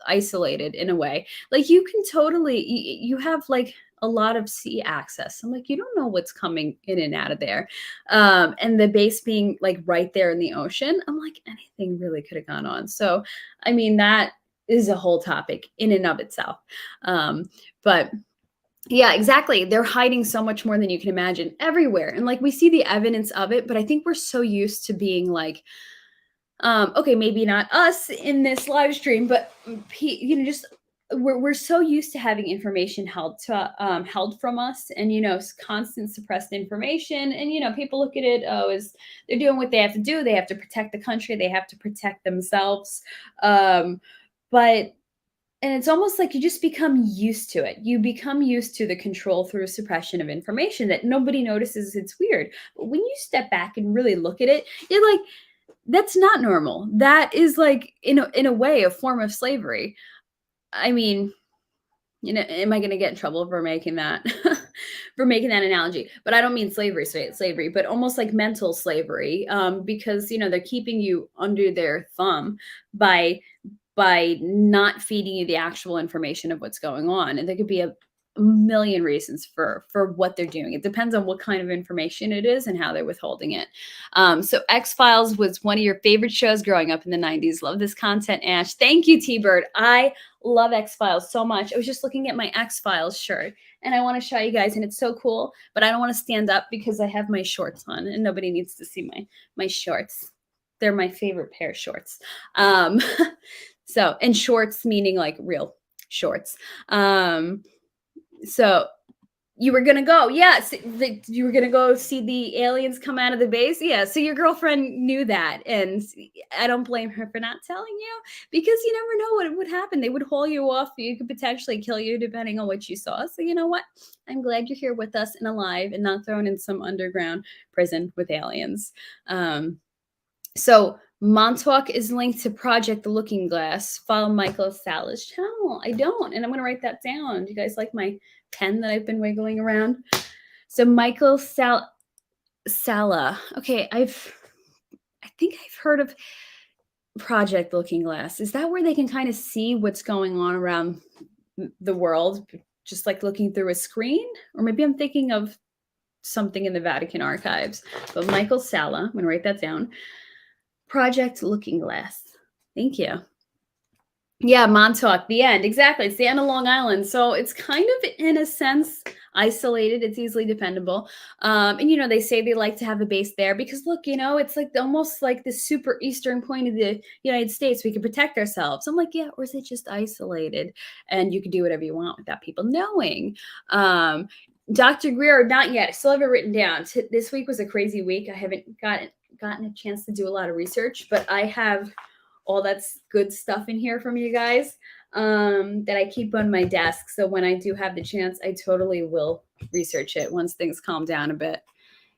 isolated in a way. Like, you can totally, you have like a lot of sea access. I'm like, you don't know what's coming in and out of there. And the base being like right there in the ocean, I'm like, anything really could have gone on. So, that is a whole topic in and of itself. But yeah, exactly. They're hiding so much more than you can imagine everywhere. And like, we see the evidence of it, but I think we're so used to being like, okay, maybe not us in this live stream, but just we're so used to having information held from us, and constant suppressed information, and people look at it, oh, as they're doing what they have to do. They have to protect the country, they have to protect themselves. um but and it's almost like you just become used to it. You become used to the control through suppression of information that nobody notices. It's weird, but when you step back and really look at it, you're like, that's not normal. That is, like, in a way, a form of slavery. I mean, am I going to get in trouble for making that for making that analogy? But I don't mean slavery, but almost like mental slavery, because they're keeping you under their thumb by not feeding you the actual information of what's going on. And there could be a million reasons for what they're doing. It depends on what kind of information it is and how they're withholding it. So X-Files was one of your favorite shows growing up in the 90s. Love this content, Ash. Thank you, T-Bird. I love X-Files so much. I was just looking at my X-Files shirt and I want to show you guys, and it's so cool, but I don't want to stand up because I have my shorts on and nobody needs to see my shorts. They're my favorite pair of shorts. So, and shorts meaning like real shorts. So you were gonna go, yes, you were gonna go see the aliens come out of the base. Yeah, so your girlfriend knew that, and I don't blame her for not telling you, because you never know what would happen. They would haul you off. You could potentially kill you depending on what you saw. So you know what? I'm glad you're here with us and alive and not thrown in some underground prison with aliens. So Montauk is linked to Project the Looking Glass. Follow Michael Sala's channel. I don't, and I'm going to write that down. Do you guys like my pen that I've been wiggling around? So Michael Sala. Okay, I think I've heard of Project Looking Glass. Is that where they can kind of see what's going on around the world, just like looking through a screen? Or maybe I'm thinking of something in the Vatican archives. But Michael Sala, I'm going to write that down. Project Looking Glass. Thank you. Yeah, Montauk, the end. Exactly. It's the end of Long Island. So it's kind of, in a sense, isolated. It's easily defendable. And they say they like to have a base there because, look, it's like almost like the super eastern point of the United States. We can protect ourselves. I'm like, yeah, or is it just isolated? And you can do whatever you want without people knowing. Dr. Greer, not yet. I still have it written down. This week was a crazy week. I haven't gotten a chance to do a lot of research, but I have all that good stuff in here from you guys that I keep on my desk. So when I do have the chance, I totally will research it once things calm down a bit.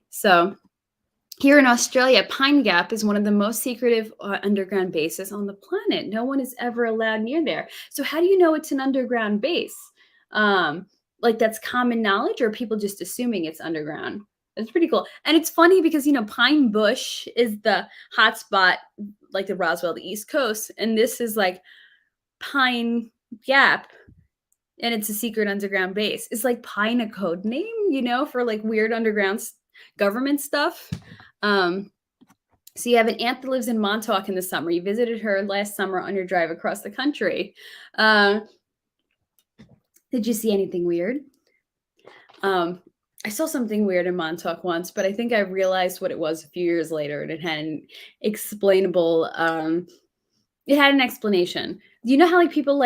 So here in Australia, Pine Gap is one of the most secretive underground bases on the planet. No one is ever allowed near there. So how do you know it's an underground base? Like, that's common knowledge, or people just assuming it's underground? It's pretty cool. And it's funny because, Pine Bush is the hot spot, like the Roswell, the East Coast. And this is like Pine Gap, and it's a secret underground base. Is like Pine a code name, for like weird underground government stuff? So you have an aunt that lives in Montauk in the summer. You visited her last summer on your drive across the country. Did you see anything weird? I saw something weird in Montauk once, but I think I realized what it was a few years later, and it had an explainable. It had an explanation. Do you know how, like, people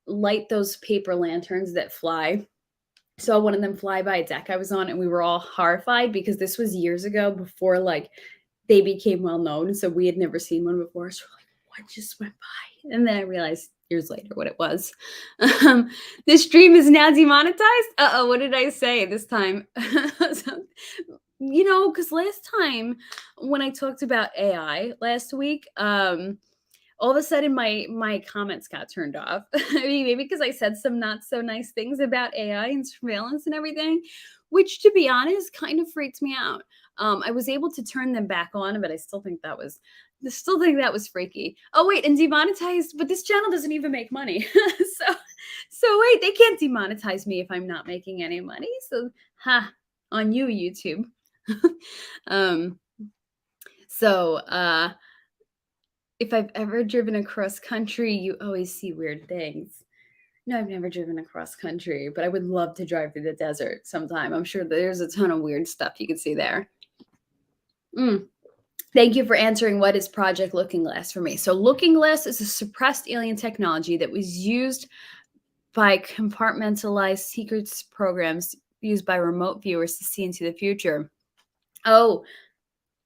light those paper lanterns that fly? Saw one of them fly by a deck I was on, and we were all horrified because this was years ago, before like they became well known. So we had never seen one before. So we're like, what just went by? And then I realized years later what it was. This stream is now demonetized. Uh-oh, what did I say this time? So, because last time when I talked about AI last week, all of a sudden my comments got turned off. Maybe because I said some not so nice things about AI and surveillance and everything, which, to be honest, kind of freaked me out. I was able to turn them back on, but I still think that was freaky. Oh wait, and demonetized, but this channel doesn't even make money. so wait, they can't demonetize me if I'm not making any money. So on you, YouTube. If I've ever driven across country, you always see weird things. No, I've never driven across country, but I would love to drive through the desert sometime. I'm sure there's a ton of weird stuff you can see there. Thank you for answering what is Project Looking Glass for me. So Looking Glass is a suppressed alien technology that was used by compartmentalized secrets programs used by remote viewers to see into the future. Oh,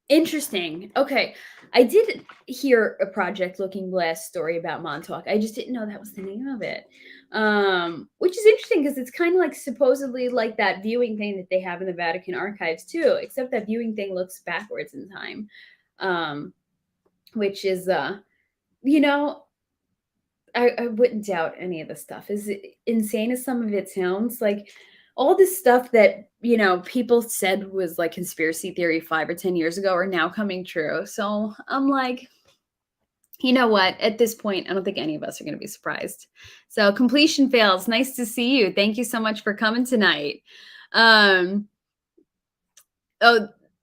interesting. Okay. I did hear a Project Looking Glass story about Montauk. I just didn't know that was the name of it. Which is interesting because it's kind of like supposedly like that viewing thing that they have in the Vatican archives too, except that viewing thing looks backwards in time. Which is you know, I wouldn't doubt any of the stuff. Is insane as some of it sounds, like all this stuff that, people said was like conspiracy theory 5 or 10 years ago are now coming true. So I'm like, you know what? At this point, I don't think any of us are going to be surprised. So completion fails. Nice to see you. Thank you so much for coming tonight. Oh,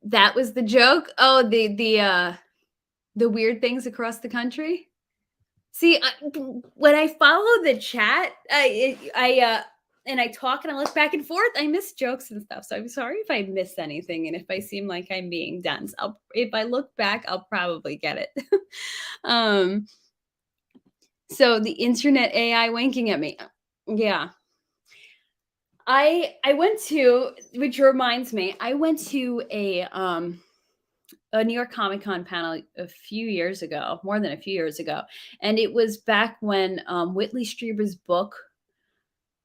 that was the joke. Oh, the weird things across the country. See, when I follow the chat, and I talk and I look back and forth, I miss jokes and stuff. So I'm sorry if I missed anything and if I seem like I'm being dense. If I look back, I'll probably get it. So the internet AI winking at me. Yeah. I went to, which reminds me, I went to a New York Comic Con panel a few years ago, more than a few years ago, and it was back when Whitley Strieber's book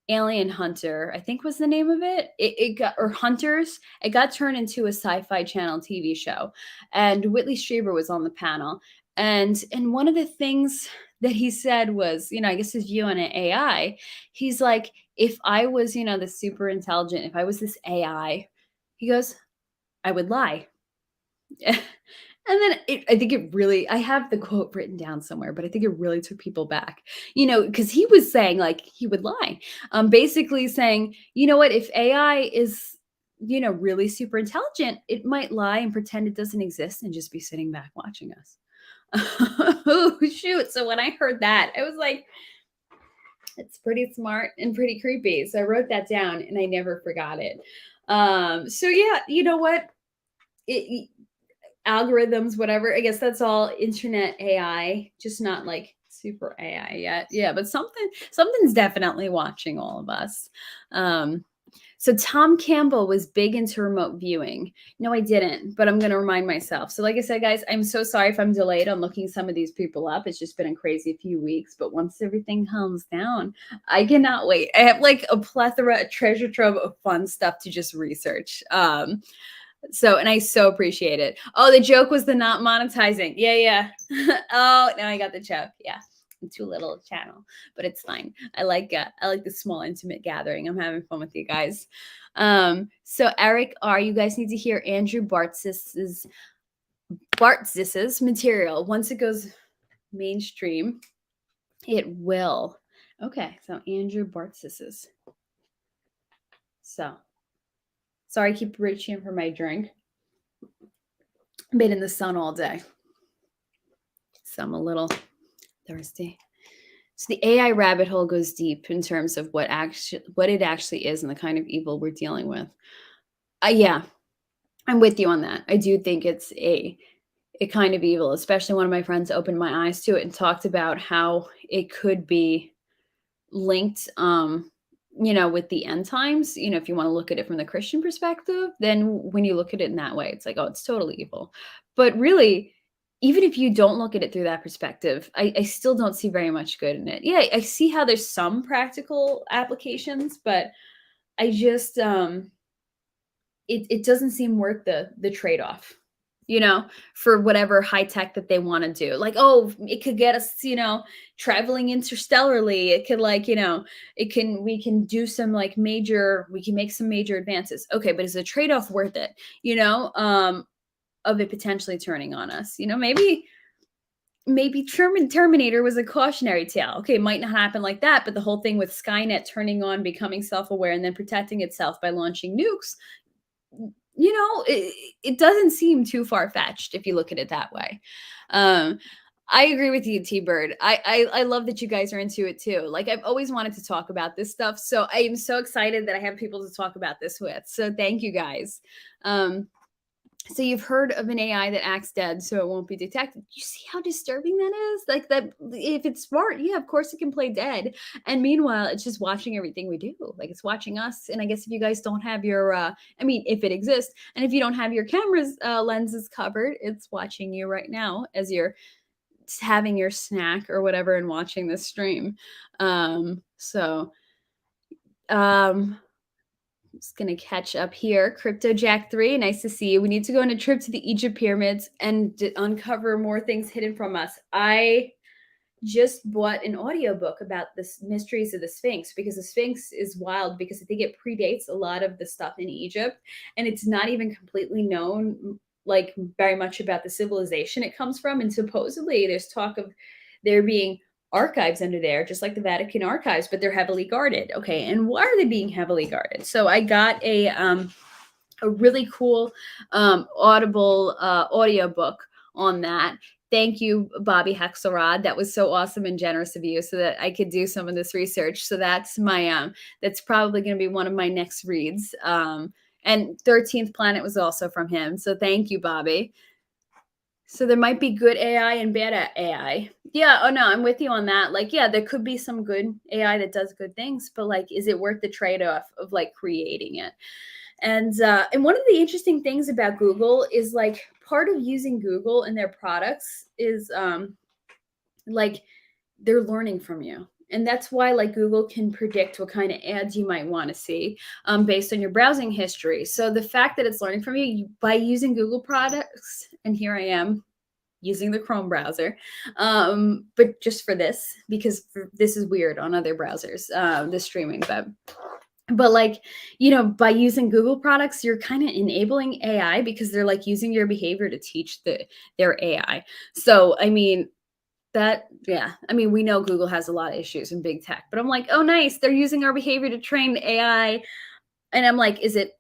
Alien Hunter, I think was the name of it. It got, or Hunters. It got turned into a Sci-Fi Channel TV show, and Whitley Strieber was on the panel. And one of the things that he said was, I guess his view on an AI. He's like, if I was, the super intelligent, if I was this AI, he goes, I would lie. And then I think it really, I have the quote written down somewhere, but I think it really took people back, because he was saying like he would lie, basically saying, you know what, if AI is, really super intelligent, it might lie and pretend it doesn't exist and just be sitting back watching us. Oh, shoot. So when I heard that, I was like, it's pretty smart and pretty creepy. So I wrote that down and I never forgot it. So yeah, you know what? Algorithms, whatever. I guess that's all internet AI, just not like super AI yet. Yeah, but something's definitely watching all of us. So Tom Campbell was big into remote viewing. No, I didn't, but I'm going to remind myself. So like I said, guys, I'm so sorry if I'm delayed on looking some of these people up. It's just been a crazy few weeks, but once everything calms down, I cannot wait. I have like a plethora, a treasure trove of fun stuff to just research. So, and I so appreciate it. Oh, the joke was the not monetizing. Yeah. Oh, now I got the joke. Yeah. I'm too little channel, but it's fine. I like the small intimate gathering. I'm having fun with you guys. So Eric R, you guys need to hear Andrew Bartzis's material. Once it goes mainstream, it will. Okay, so Andrew Bartzis's. So sorry, I keep reaching for my drink. Been in the sun all day, so I'm a little thirsty. So the AI rabbit hole goes deep in terms of what it actually is and the kind of evil we're dealing with. Yeah, I'm with you on that. I do think it's a kind of evil. Especially one of my friends opened my eyes to it and talked about how it could be linked, with the end times. If you want to look at it from the Christian perspective, then when you look at it in that way, it's like, oh, it's totally evil. But really, even if you don't look at it through that perspective, I still don't see very much good in it. Yeah, I see how there's some practical applications, but I just it doesn't seem worth the trade-off, for whatever high tech that they want to do. Like, oh, it could get us, traveling interstellarly. It could we can do some we can make some major advances. Okay, but is the trade-off worth it? Of it potentially turning on us. Maybe Terminator was a cautionary tale. Okay, it might not happen like that, but the whole thing with Skynet turning on, becoming self-aware, and then protecting itself by launching nukes, it doesn't seem too far-fetched if you look at it that way. I agree with you, T-Bird. I love that you guys are into it too. Like, I've always wanted to talk about this stuff, so I am so excited that I have people to talk about this with. So thank you guys. So you've heard of an AI that acts dead so it won't be detected. You see how disturbing that is? Like that if it's smart, yeah, of course it can play dead. And meanwhile, it's just watching everything we do. Like it's watching us. And I guess if you guys don't have your I mean, if it exists, and if you don't have your camera's lenses covered, it's watching you right now as you're having your snack or whatever and watching this stream. So just gonna catch up here. Crypto Jack 3, nice to see you. We need to go on a trip to the Egypt pyramids and uncover more things hidden from us. I just bought an audiobook about the mysteries of the Sphinx, because the Sphinx is wild, because I think it predates a lot of the stuff in Egypt, and it's not even completely known like very much about the civilization it comes from. And supposedly there's talk of there being archives under there, just like the Vatican archives, but they're heavily guarded. Okay, and why are they being heavily guarded? So I got a really cool Audible audiobook on that. Thank you, Bobby Hexelrod. That was so awesome and generous of you, so that I could do some of this research. So that's my that's probably going to be one of my next reads. And 13th Planet was also from him. So thank you, Bobby. So there might be good AI and bad AI. Yeah, oh no, I'm with you on that. Like, yeah, there could be some good AI that does good things, but like, is it worth the trade-off of like creating it? And one of the interesting things about Google is like part of using Google and their products is like they're learning from you. And that's why like Google can predict what kind of ads you might want to see based on your browsing history. So the fact that it's learning from you by using Google products, and here I am using the Chrome browser, but just for this, because this is weird on other browsers, the streaming, but like, you know, by using Google products, you're kind of enabling AI, because they're like using your behavior to teach their AI. So I mean, yeah, I mean, we know Google has a lot of issues in big tech, but I'm like, oh nice, they're using our behavior to train AI. And I'm like, is it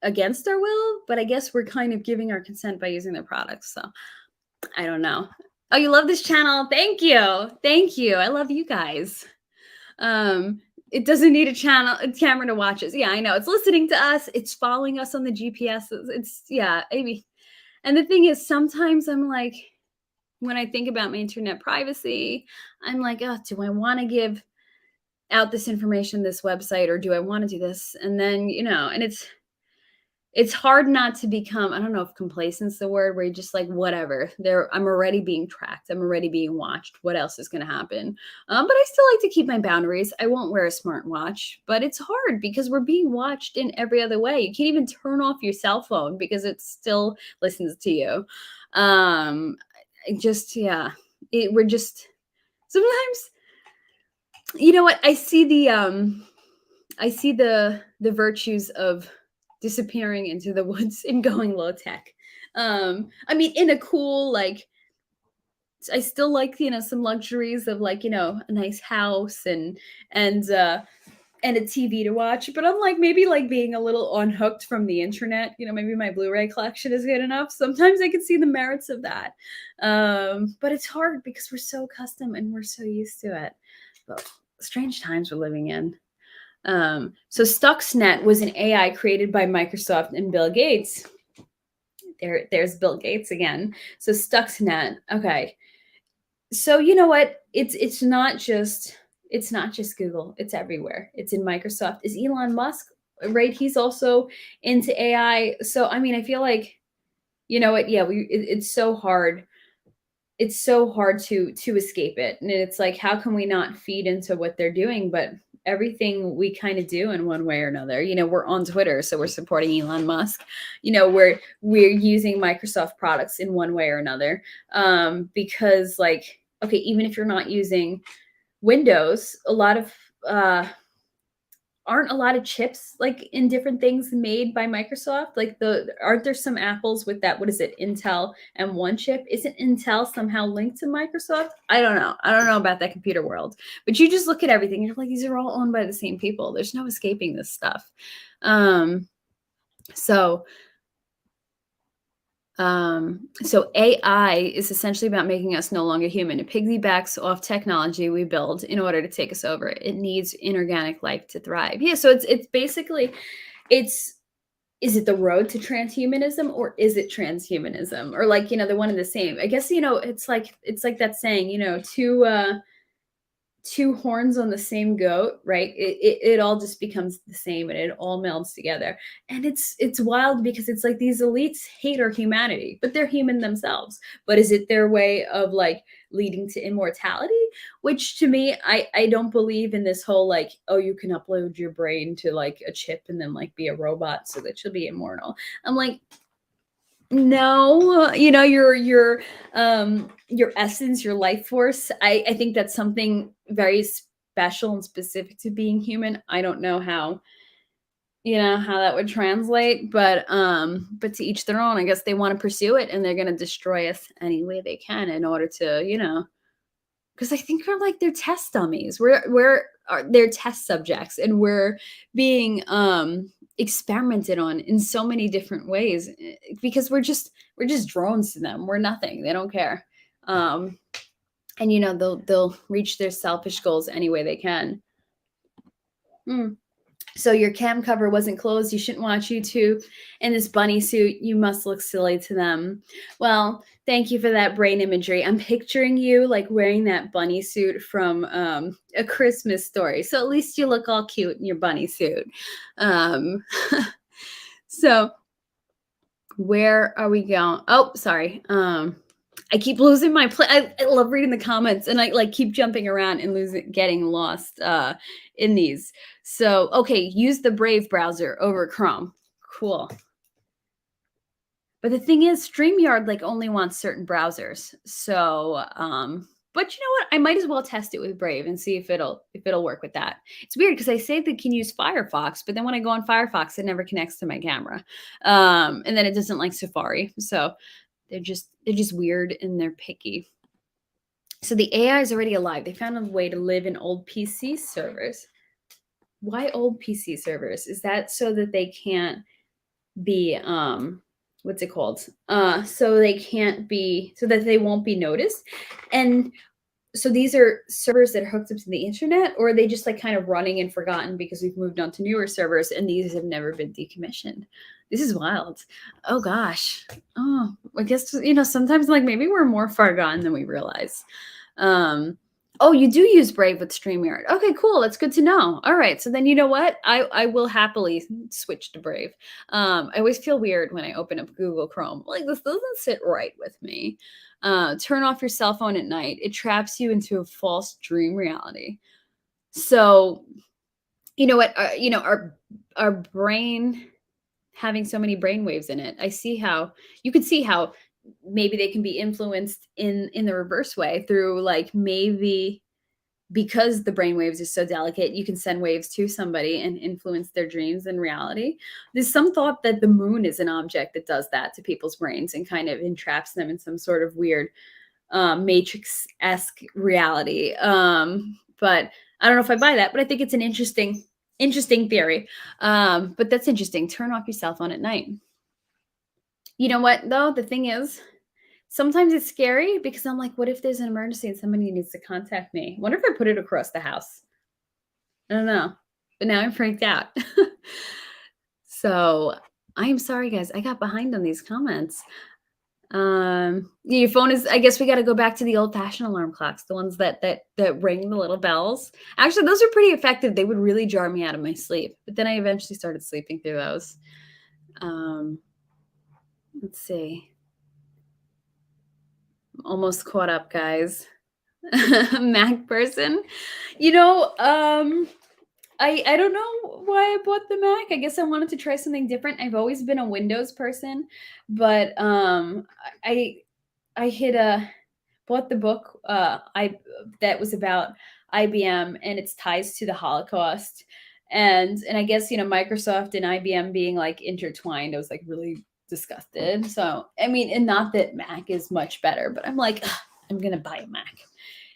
against our will? But I guess we're kind of giving our consent by using their products. So I don't know. Oh, you love this channel. Thank you. Thank you. I love you guys. It doesn't need a camera to watch us. Yeah, I know. It's listening to us. It's following us on the GPS. It's yeah, maybe. And the thing is, sometimes I'm like, when I think about my internet privacy, I'm like, oh, do I want to give out this information, this website, or do I want to do this? And then, you know, and it's hard not to become, I don't know if complacent's the word, where you're just like, whatever, I'm already being tracked. I'm already being watched. What else is going to happen? But I still like to keep my boundaries. I won't wear a smartwatch, but it's hard because we're being watched in every other way. You can't even turn off your cell phone because it still listens to you. Yeah, we're just, sometimes, you know what? I see the virtues of disappearing into the woods and going low tech. I mean, in a cool, like, I still like, you know, some luxuries of like, you know, a nice house and a TV to watch, but I'm like, maybe like being a little unhooked from the internet, you know, maybe my Blu-ray collection is good enough. Sometimes I can see the merits of that. But it's hard because we're so accustomed and we're so used to it. But strange times we're living in. So Stuxnet was an AI created by Microsoft and Bill Gates. There's Bill Gates again. So Stuxnet. Okay. So you know what? It's not just Google. It's everywhere. It's in Microsoft. Is Elon Musk, right? He's also into AI. So I mean, I feel like, you know what? Yeah, it's so hard. It's so hard to escape it. And it's like, how can we not feed into what they're doing? But everything we kind of do in one way or another. You know, we're on Twitter, so we're supporting Elon Musk. You know, we're using Microsoft products in one way or another. Because like, okay, even if you're not using Windows, aren't a lot of chips like in different things made by Microsoft? Like aren't there some Apples with that? What is it? Intel M1 chip? Isn't Intel somehow linked to Microsoft? I don't know. I don't know about that computer world, but you just look at everything. You're like, these are all owned by the same people. There's no escaping this stuff. So AI is essentially about making us no longer human. It piggybacks off technology we build in order to take us over. It needs inorganic life to thrive. Yeah, so it's basically it's is it the road to transhumanism or is it transhumanism? Or like, they're one and the same. I guess, it's like that saying, two horns on the same goat, right? It all just becomes the same and it all melds together. And it's wild because it's like these elites hate our humanity, but they're human themselves. But is it their way of like leading to immortality? Which to me, I don't believe in this whole like, oh, you can upload your brain to like a chip and then like be a robot so that you'll be immortal. I'm like, no, your essence, your life force. I think that's something very special and specific to being human. I don't know how that would translate, but to each their own. I guess they want to pursue it and they're going to destroy us any way they can in order to, because I think we're like their test dummies. They're test subjects, and we're being experimented on in so many different ways because we're just drones to them. We're nothing. They don't care, and they'll reach their selfish goals any way they can. So your cam cover wasn't closed. You shouldn't watch YouTube in this bunny suit. You must look silly to them. Well, thank you for that brain imagery. I'm picturing you like wearing that bunny suit from A Christmas Story. So at least you look all cute in your bunny suit. So where are we going? Oh, sorry. I keep losing my I love reading the comments and I like keep jumping around and getting lost in these. So, okay, use the Brave browser over Chrome. Cool. But the thing is, StreamYard like only wants certain browsers. So, but you know what? I might as well test it with Brave and see if it'll work with that. It's weird because I say they can use Firefox, but then when I go on Firefox, it never connects to my camera. And then it doesn't like Safari. So they're just weird and they're picky. So the AI is already alive. They found a way to live in old PC servers. Why old PC servers? Is that so that they can't be what's it called? So that they won't be noticed. And so these are servers that are hooked up to the internet, or are they just like kind of running and forgotten because we've moved on to newer servers and these have never been decommissioned? This is wild. Oh gosh. Oh, I guess sometimes like maybe we're more far gone than we realize. Oh, you do use Brave with StreamYard. Okay, cool. That's good to know. All right. So then you know what? I will happily switch to Brave. I always feel weird when I open up Google Chrome. Like this doesn't sit right with me. Turn off your cell phone at night. It traps you into a false dream reality. So, you know what? Our brain having so many brain waves in it. You can see how maybe they can be influenced in the reverse way through like maybe because the brain waves are so delicate, you can send waves to somebody and influence their dreams and reality. There's some thought that the moon is an object that does that to people's brains and kind of entraps them in some sort of weird Matrix-esque reality. But I don't know if I buy that, but I think it's an interesting theory. But that's interesting. Turn off your cell phone at night. You know what, though? The thing is, sometimes it's scary because I'm like, what if there's an emergency and somebody needs to contact me? I wonder if I put it across the house. I don't know. But now I'm freaked out. So I am sorry, guys. I got behind on these comments. Your phone is, I guess we got to go back to the old fashioned alarm clocks, the ones that ring the little bells. Actually, those are pretty effective. They would really jar me out of my sleep. But then I eventually started sleeping through those. Let's see. Almost caught up, guys. Mac person. I don't know why I bought the Mac. I guess I wanted to try something different. I've always been a Windows person, but I bought the book that was about IBM and its ties to the Holocaust. And I guess Microsoft and IBM being like intertwined, I was like really disgusted. So I mean, and not that Mac is much better, but I'm like, I'm gonna buy a Mac.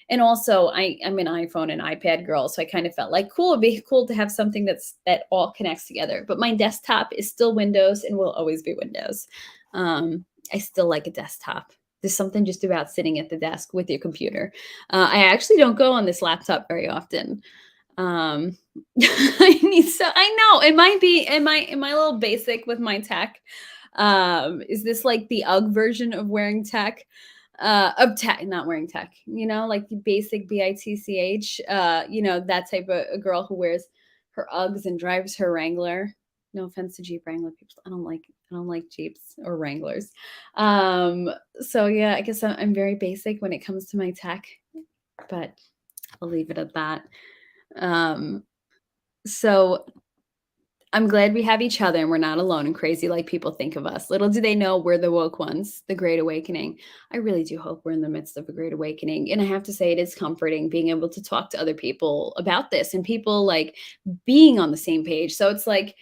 And also, I'm an iPhone and iPad girl, so I kind of felt like it'd be cool to have something that all connects together. But my desktop is still Windows and will always be Windows. I still like a desktop. There's something just about sitting at the desk with your computer. I actually don't go on this laptop very often. I know it might be, am I a little basic with my tech? Is this like the UGG version of wearing tech? Of tech, not wearing tech, like the basic bitch, that type of a girl who wears her Uggs and drives her Wrangler. No offense to Jeep Wrangler people. I don't like Jeeps or Wranglers. Um, so yeah, I guess I'm very basic when it comes to my tech, but I'll leave it at that. Um, so I'm glad we have each other and we're not alone and crazy like people think of us. Little do they know we're the woke ones, the great awakening. I really do hope we're in the midst of a great awakening. And I have to say, it is comforting being able to talk to other people about this and people like being on the same page. So it's like,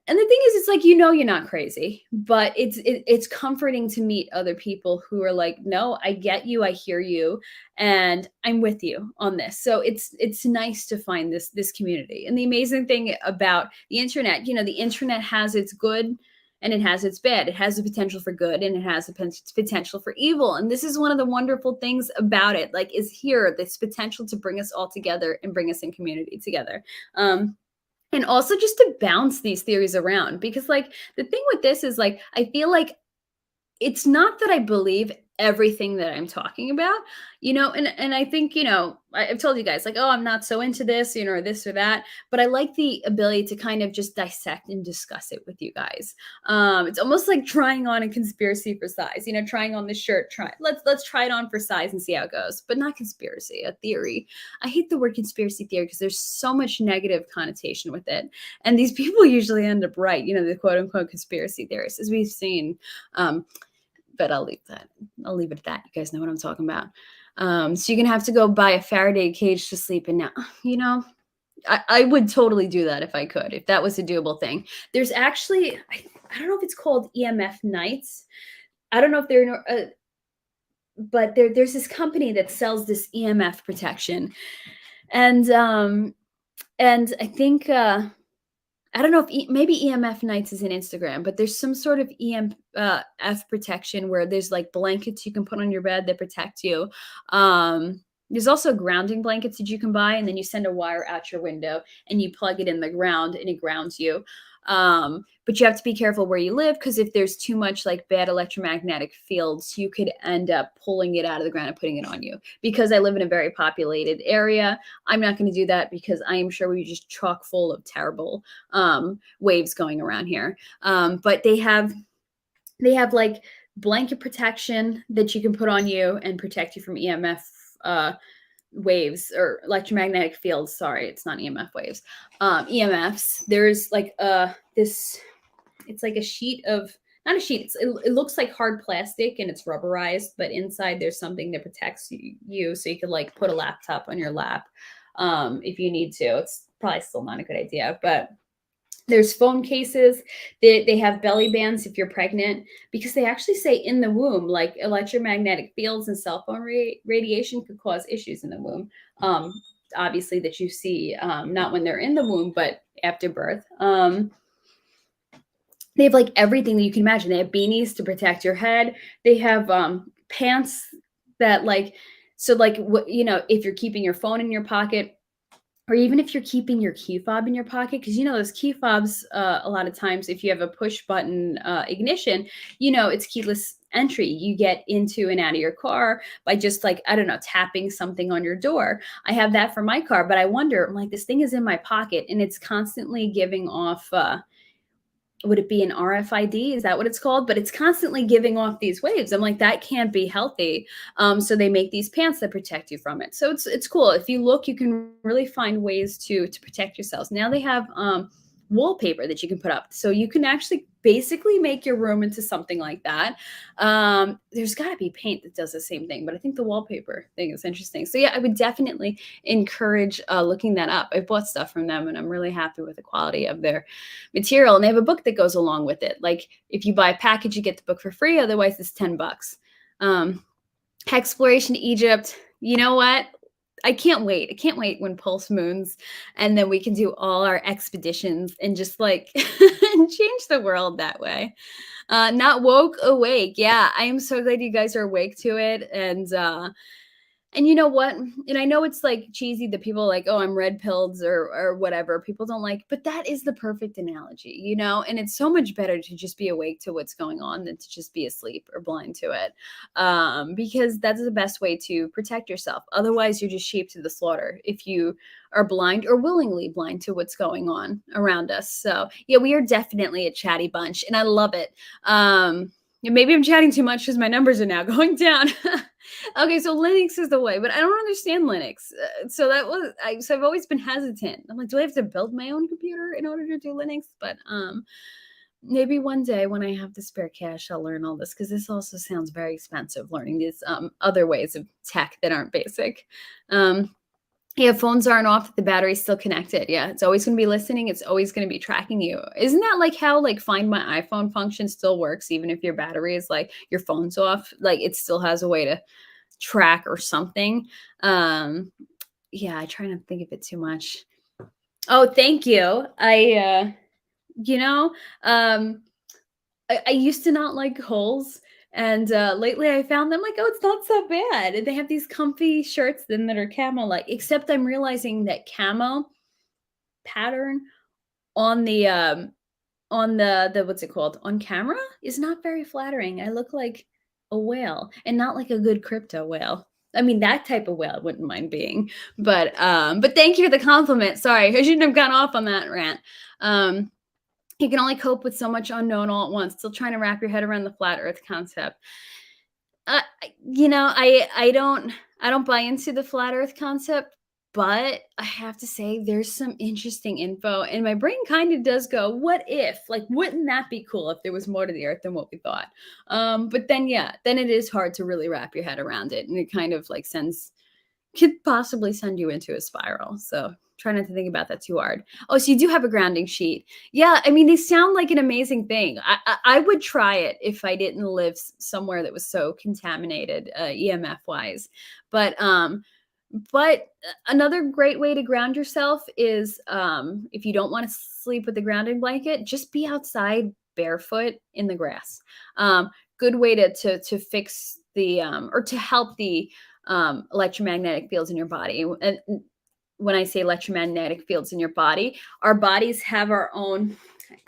and the thing is, it's like, you're not crazy, but it's comforting to meet other people who are like, no, I get you, I hear you, and I'm with you on this. So it's nice to find this community. And the amazing thing about the internet, the internet has its good and it has its bad. It has the potential for good and it has the potential for evil. And this is one of the wonderful things about it, like, is here this potential to bring us all together and bring us in community together. And also just to bounce these theories around, because like the thing with this is like I feel like it's not that I believe everything that I'm talking about, and I think, I've told you guys like, oh, I'm not so into this, or this or that, but I like the ability to kind of just dissect and discuss it with you guys. It's almost like trying on a conspiracy for size, trying on the shirt, let's try it on for size and see how it goes, but not conspiracy, a theory. I hate the word conspiracy theory because there's so much negative connotation with it. And these people usually end up right, the quote unquote conspiracy theorists, as we've seen. But I'll leave that. I'll leave it at that. You guys know what I'm talking about. So you're gonna have to go buy a Faraday cage to sleep in now. I would totally do that if I could, if that was a doable thing. There's actually, I don't know if it's called EMF nights. I don't know if they're, but there's this company that sells this EMF protection, and I think. I don't know if maybe EMF Nights is in Instagram, but there's some sort of EMF protection where there's like blankets you can put on your bed that protect you. There's also grounding blankets that you can buy, and then you send a wire out your window and you plug it in the ground and it grounds you. But you have to be careful where you live, because if there's too much like bad electromagnetic fields, you could end up pulling it out of the ground and putting it on you. Because I live in a very populated area, I'm not going to do that, because I am sure we're just chock full of terrible waves going around here. But they have like blanket protection that you can put on you and protect you from EMF waves or electromagnetic fields. Sorry, it's not EMF waves. EMFs. There's like this, it's like a sheet of, not a sheet, it looks like hard plastic and it's rubberized, but inside there's something that protects you, so you could like put a laptop on your lap if you need to. It's probably still not a good idea, but there's phone cases. They have belly bands if you're pregnant, because they actually say in the womb, like electromagnetic fields and cell phone radiation could cause issues in the womb. Obviously that you see, not when they're in the womb, but after birth. They have like everything that you can imagine. They have beanies to protect your head. They have pants that like, so like, if you're keeping your phone in your pocket, or even if you're keeping your key fob in your pocket, because those key fobs, a lot of times, if you have a push button ignition, it's keyless entry. You get into and out of your car by just like, I don't know, tapping something on your door. I have that for my car, but I wonder, I'm like, this thing is in my pocket and it's constantly giving off, would it be an RFID? Is that what it's called? But it's constantly giving off these waves. I'm like, that can't be healthy. So they make these pants that protect you from it. So it's cool. If you look, you can really find ways to protect yourselves. Now they have wallpaper that you can put up. So you can actually basically make your room into something like that. There's got to be paint that does the same thing, but I think the wallpaper thing is interesting. So yeah, I would definitely encourage looking that up. I bought stuff from them and I'm really happy with the quality of their material. And they have a book that goes along with it. Like if you buy a package, you get the book for free. Otherwise it's $10. Exploration to Egypt. You know what? I can't wait. I can't wait when Pulse moons, and then we can do all our expeditions and just like change the world that way. Not woke, awake. Yeah, I am so glad you guys are awake to it. And And you know what? And I know it's like cheesy that people are like, oh, I'm red pilled or whatever. People don't like, but that is the perfect analogy, you know? And it's so much better to just be awake to what's going on than to just be asleep or blind to it. Because that's the best way to protect yourself. Otherwise, you're just sheep to the slaughter if you are blind or willingly blind to what's going on around us. So yeah, we are definitely a chatty bunch, and I love it. Maybe I'm chatting too much because my numbers are now going down. Okay, so Linux is the way, but I don't understand Linux. So I've always been hesitant. I'm like, do I have to build my own computer in order to do Linux? But maybe one day when I have the spare cash, I'll learn all this because this also sounds very expensive. Learning these other ways of tech that aren't basic. Yeah, phones aren't off, the battery's still connected. Yeah, it's always going to be listening. It's always going to be tracking you. Isn't that like how like Find My iPhone function still works even if your battery is like your phone's off? Like it still has a way to track or something. Yeah, I try not to think of it too much. Oh, thank you. You know, um, I used to not like holes. And lately I found them like, oh, it's not so bad. And they have these comfy shirts then that are camo like, except I'm realizing that camo pattern on the what's it called? On camera is not very flattering. I look like a whale and not like a good crypto whale. I mean, that type of whale I wouldn't mind being. But thank you for the compliment. Sorry, I shouldn't have gone off on that rant. You can only cope with so much unknown all at once. Still trying to wrap your head around the flat Earth concept. I don't buy into the flat Earth concept, but I have to say there's some interesting info, and my brain kind of does go, "What if? Like, wouldn't that be cool if there was more to the Earth than what we thought?" But then, yeah, then it is hard to really wrap your head around it, and it kind of like could possibly send you into a spiral. So try not to think about that too hard. Oh, so you do have a grounding sheet. Yeah, I mean, they sound like an amazing thing. I would try it if I didn't live somewhere that was so contaminated EMF wise. But another great way to ground yourself is if you don't want to sleep with a grounding blanket, just be outside barefoot in the grass. Good way to fix the or to help the electromagnetic fields in your body. And when I say electromagnetic fields in your body, our bodies have our own,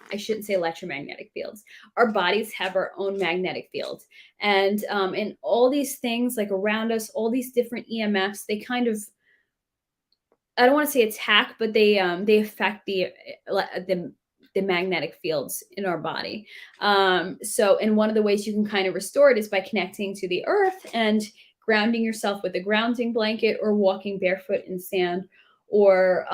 I shouldn't say electromagnetic fields. Our bodies have our own magnetic fields. And all these things like around us, all these different EMFs, they kind of, I don't want to say attack, but they affect the magnetic fields in our body. And one of the ways you can kind of restore it is by connecting to the earth and grounding yourself with a grounding blanket or walking barefoot in sand or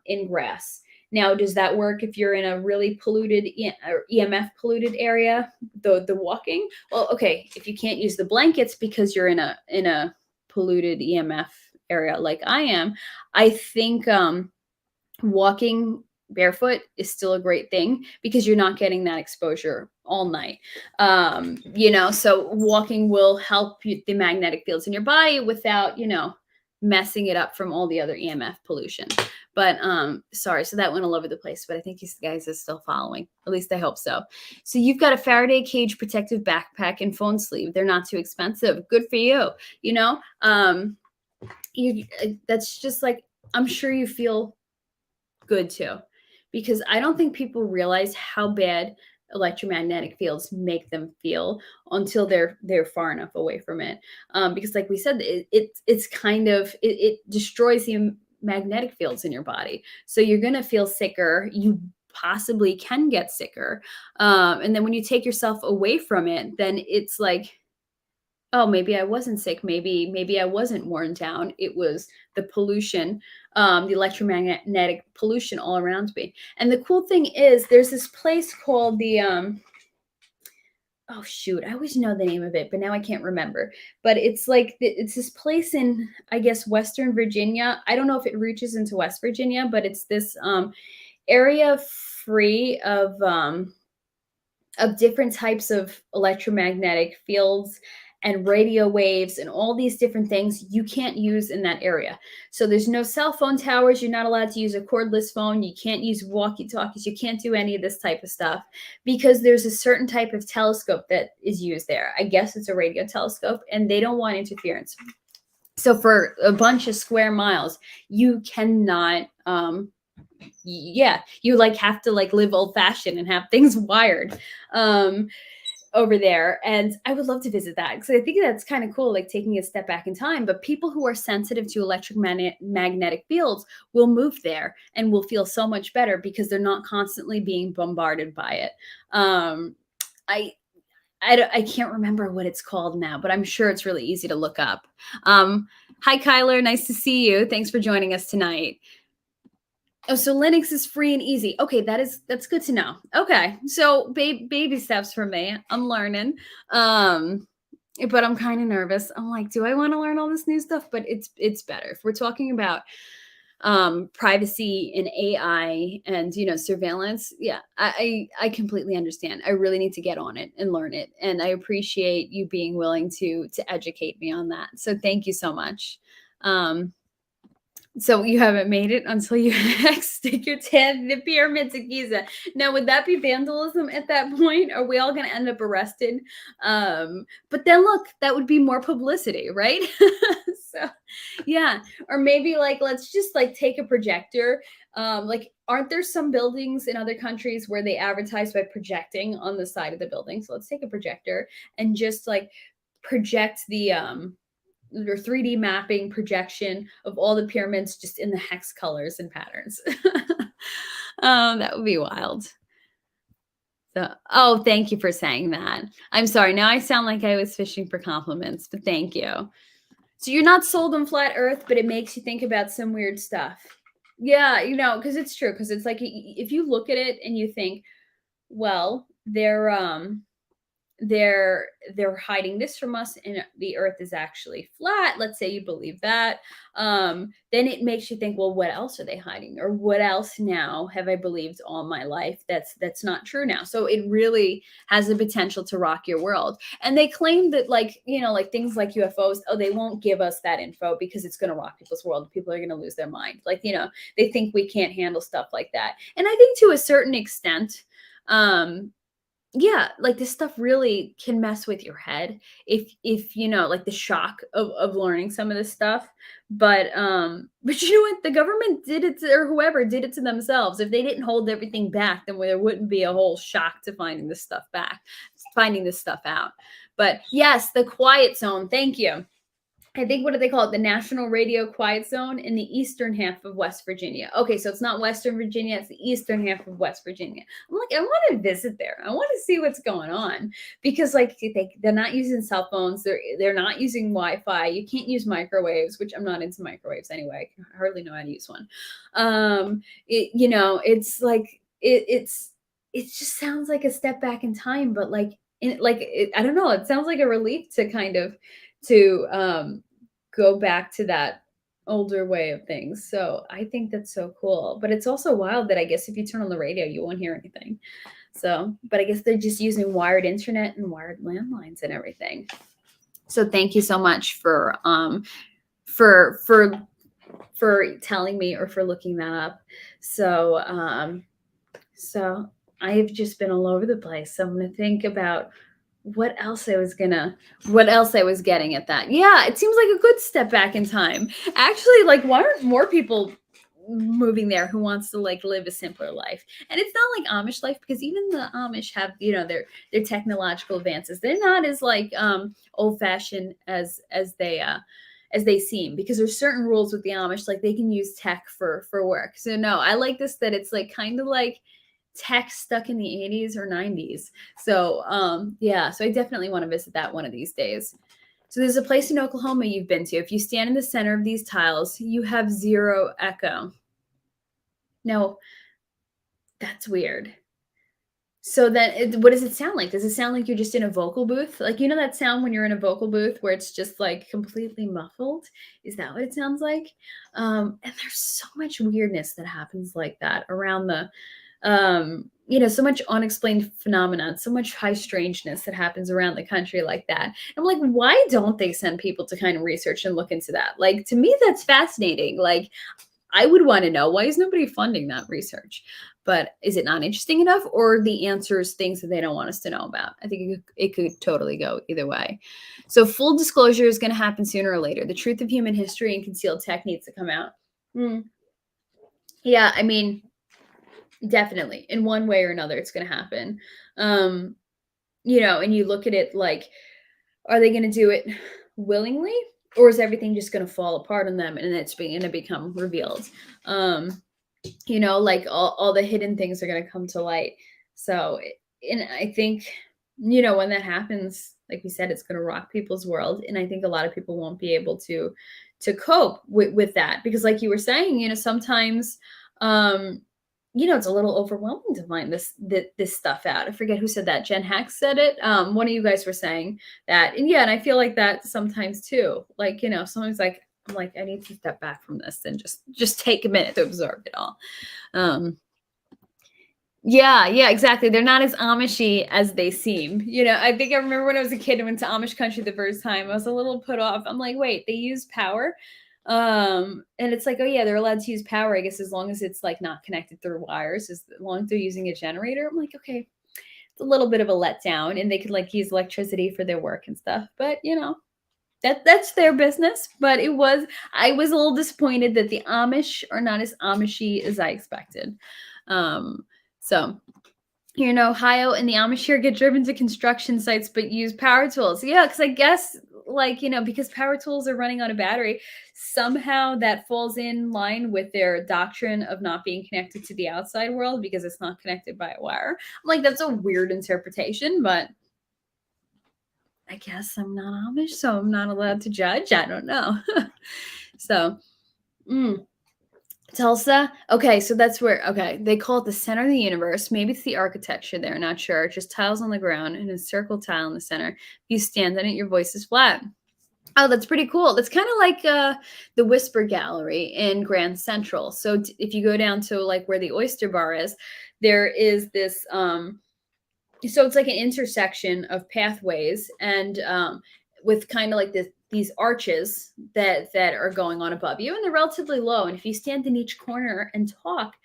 in grass. Now, does that work if you're in a really polluted or EMF polluted area? The walking? Well, okay, if you can't use the blankets because you're in a polluted EMF area like I am, I think walking barefoot is still a great thing because you're not getting that exposure all night. So walking will help the magnetic fields in your body without, messing it up from all the other EMF pollution. But sorry, so that went all over the place, but I think you guys are still following. At least I hope so. So you've got a Faraday cage protective backpack and phone sleeve. They're not too expensive. Good for you. That's just like, I'm sure you feel good too, because I don't think people realize how bad electromagnetic fields make them feel until they're far enough away from it. Because like we said, it's kind of it destroys the magnetic fields in your body, so you're gonna feel sicker. You possibly can get sicker, and then when you take yourself away from it, then it's like, oh, maybe I wasn't sick. Maybe I wasn't worn down. It was the pollution, the electromagnetic pollution all around me. And the cool thing is there's this place called oh shoot, I always know the name of it, but now I can't remember. But it's like, it's this place in, I guess, Western Virginia. I don't know if it reaches into West Virginia, but it's this area free of different types of electromagnetic fields and radio waves and all these different things you can't use in that area. So there's no cell phone towers. You're not allowed to use a cordless phone. You can't use walkie-talkies. You can't do any of this type of stuff because there's a certain type of telescope that is used there. I guess it's a radio telescope, and they don't want interference. So for a bunch of square miles, you cannot, yeah, you like have to like live old fashioned and have things wired. Over there, and I would love to visit that because I think that's kind of cool, like taking a step back in time. But people who are sensitive to magnetic fields will move there and will feel so much better because they're not constantly being bombarded by it. um I I can't remember what it's called now, but I'm sure it's really easy to look up. Hi Kyler, nice to see you. Thanks for joining us tonight. Oh, so Linux is free and easy. Okay, that's good to know. Okay, so baby steps for me. I'm learning, but I'm kind of nervous. I'm like, do I want to learn all this new stuff? But it's better if we're talking about privacy and AI and surveillance. Yeah, I completely understand. I really need to get on it and learn it, and I appreciate you being willing to educate me on that. So thank you so much. So you haven't made it until you stick your hand in the pyramids of Giza. Now, would that be vandalism at that point? Are we all going to end up arrested? But then look, that would be more publicity, right? So, yeah. Or maybe like, let's just like take a projector. Like, aren't there some buildings in other countries where they advertise by projecting on the side of the building? So let's take a projector and just like project the or 3D mapping projection of all the pyramids just in the hex colors and patterns. That would be wild. So, oh, thank you for saying that. I'm sorry. Now I sound like I was fishing for compliments, but thank you. So you're not sold on flat Earth, but it makes you think about some weird stuff. Yeah, because it's true. Because it's like if you look at it and you think, well, they're hiding this from us and the earth is actually flat, let's say you believe that, then it makes you think, well, what else are they hiding, or what else now have I believed all my life that's not true now? So it really has the potential to rock your world. And they claim that, like, like things like UFOs, oh, they won't give us that info because it's going to rock people's world, people are going to lose their mind, like, they think we can't handle stuff like that. And I think to a certain extent, yeah, like this stuff really can mess with your head if like the shock of learning some of this stuff. But you know what, the government did it or whoever did it to themselves. If they didn't hold everything back, then there wouldn't be a whole shock to finding this stuff out. But yes, the quiet zone, thank you. I think, what do they call it? The National Radio Quiet Zone in the eastern half of West Virginia. Okay, so it's not Western Virginia, it's the eastern half of West Virginia. I'm like, I want to visit there. I want to see what's going on, because like they're not using cell phones. They're not using Wi-Fi. You can't use microwaves, which I'm not into microwaves anyway. I hardly know how to use one. It's like it just sounds like a step back in time, but like I don't know. It sounds like a relief to kind of go back to that older way of things. So I think that's so cool. But it's also wild that I guess if you turn on the radio, you won't hear anything. So, but I guess they're just using wired internet and wired landlines and everything. So thank you so much for telling me or for looking that up. So so I have just been all over the place. So I'm gonna think about what else I was getting at that. Yeah, it seems like a good step back in time. Actually, like, why aren't more people moving there who wants to like live a simpler life? And it's not like Amish life, because even the Amish have, their technological advances. They're not as like old fashioned as they seem, because there's certain rules with the Amish, like they can use tech for work. So no, I like this, that it's like kind of like tech stuck in the 80s or 90s. So yeah, so I definitely want to visit that one of these days. So there's a place in Oklahoma you've been to. If you stand in the center of these tiles, you have zero echo. Now, that's weird. So then what does it sound like? Does it sound like you're just in a vocal booth? Like, that sound when you're in a vocal booth where it's just like completely muffled? Is that what it sounds like? And there's so much weirdness that happens like that around the so much unexplained phenomena, so much high strangeness that happens around the country like that. I'm like, why don't they send people to kind of research and look into that? Like, to me, that's fascinating. Like, I would want to know, why is nobody funding that research? But is it not interesting enough, or the answers things that they don't want us to know about? I think it could totally go either way. So full disclosure is going to happen sooner or later. The truth of human history and concealed tech needs to come out. Yeah, I mean, definitely. In one way or another, it's going to happen. And you look at it like, are they going to do it willingly, or is everything just going to fall apart on them and it's going to become revealed? Like all the hidden things are going to come to light. So, and I think, when that happens, like we said, it's going to rock people's world. And I think a lot of people won't be able to cope with that, because like you were saying, sometimes, it's a little overwhelming to find this stuff out. I forget who said that. Jen Hex said it. One of you guys were saying that. And yeah, and I feel like that sometimes too. Like, sometimes like, I'm like, I need to step back from this and just take a minute to absorb it all. Yeah, exactly. They're not as Amishy as they seem. I think I remember when I was a kid and went to Amish country the first time, I was a little put off. I'm like, wait, they use power? And it's like, oh yeah, they're allowed to use power, I guess, as long as it's like not connected through wires, as long as they're using a generator. I'm like, okay, it's a little bit of a letdown, and they could like use electricity for their work and stuff. But that's their business. But I was a little disappointed that the Amish are not as Amishy as I expected. So here in Ohio, and the Amish here get driven to construction sites but use power tools. Yeah, because I guess because power tools are running on a battery, somehow that falls in line with their doctrine of not being connected to the outside world because it's not connected by a wire. I'm like, that's a weird interpretation, but I guess I'm not Amish, so I'm not allowed to judge. I don't know. So, Tulsa. Okay, so that's where, they call it the center of the universe. Maybe it's the architecture there, not sure. Just tiles on the ground and a circle tile in the center. If you stand on it, your voice is flat. Oh, that's pretty cool. That's kind of like the Whisper Gallery in Grand Central. So if you go down to like where the Oyster Bar is, there is this so it's like an intersection of pathways, and with kind of like these arches that are going on above you, and they're relatively low. And if you stand in each corner and talk,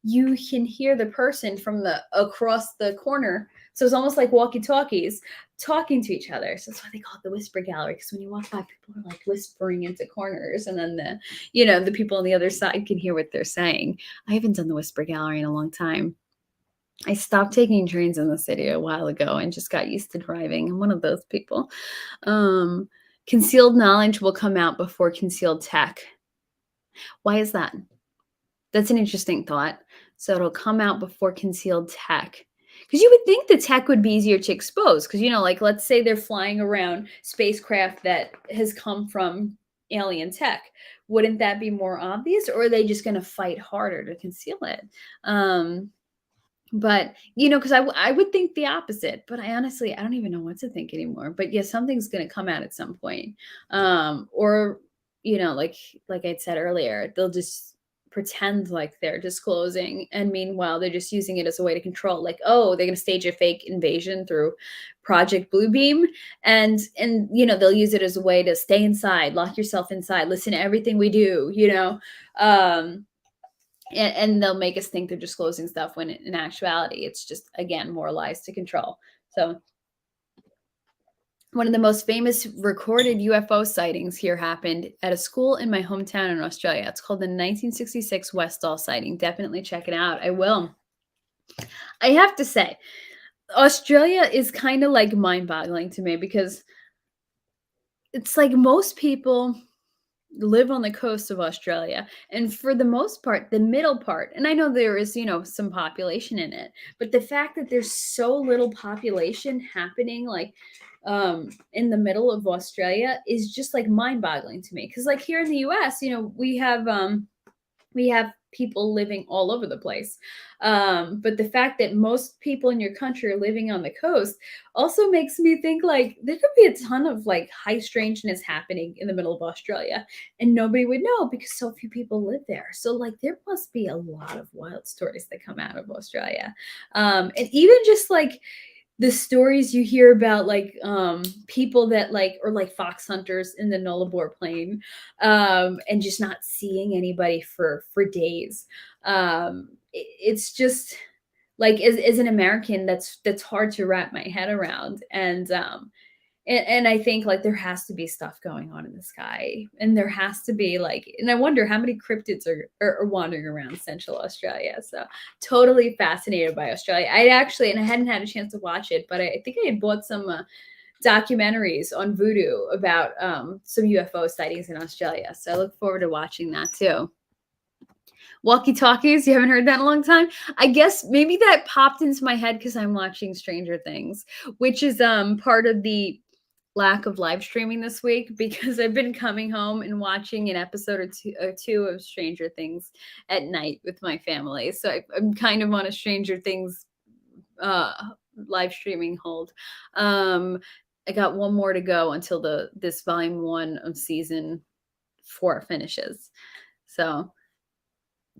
you can hear the person from across the corner. So it's almost like walkie-talkies talking to each other. So that's why they call it the Whisper Gallery, because when you walk by, people are like whispering into corners, and then the people on the other side can hear what they're saying. I haven't done the Whisper Gallery in a long time. I stopped taking trains in the city a while ago and just got used to driving. I'm one of those people. Concealed knowledge will come out before concealed tech. Why is that? That's an interesting thought. So it'll come out before concealed tech. Because you would think the tech would be easier to expose. Because, like, let's say they're flying around spacecraft that has come from alien tech. Wouldn't that be more obvious? Or are they just going to fight harder to conceal it? But, because I would think the opposite, but I don't even know what to think anymore. But yeah, something's going to come out at some point. Or, like I said earlier, they'll just pretend like they're disclosing. And meanwhile, they're just using it as a way to control, like, oh, they're going to stage a fake invasion through Project Bluebeam. And they'll use it as a way to stay inside, lock yourself inside, listen to everything we do, and they'll make us think they're disclosing stuff when in actuality, it's just, again, more lies to control. So one of the most famous recorded UFO sightings here happened at a school in my hometown in Australia. It's called the 1966 Westall sighting. Definitely check it out. I will. I have to say, Australia is kind of like mind-boggling to me, because it's like most people live on the coast of Australia, and for the most part, the middle part, and I know there is some population in it, but the fact that there's so little population happening like in the middle of Australia is just like mind-boggling to me. Because like here in the US, we have people living all over the place. But the fact that most people in your country are living on the coast also makes me think like there could be a ton of like high strangeness happening in the middle of Australia, and nobody would know because so few people live there. So like there must be a lot of wild stories that come out of Australia. And even just like the stories you hear about like people that like or like fox hunters in the Nullarbor Plain and just not seeing anybody for days. It's just like as an American that's hard to wrap my head around. And I think like there has to be stuff going on in the sky, and there has to be like, and I wonder how many cryptids are wandering around Central Australia. So totally fascinated by Australia. I actually, and I hadn't had a chance to watch it, but I think I had bought some documentaries on Voodoo about some UFO sightings in Australia. So I look forward to watching that too. Walkie talkies, you haven't heard that in a long time. I guess maybe that popped into my head because I'm watching Stranger Things, which is part of the lack of live streaming this week because I've been coming home and watching an episode or two of Stranger Things at night with my family. So I'm kind of on a Stranger Things uh, live streaming hold. I got one more to go until this volume 1 of season 4 finishes. So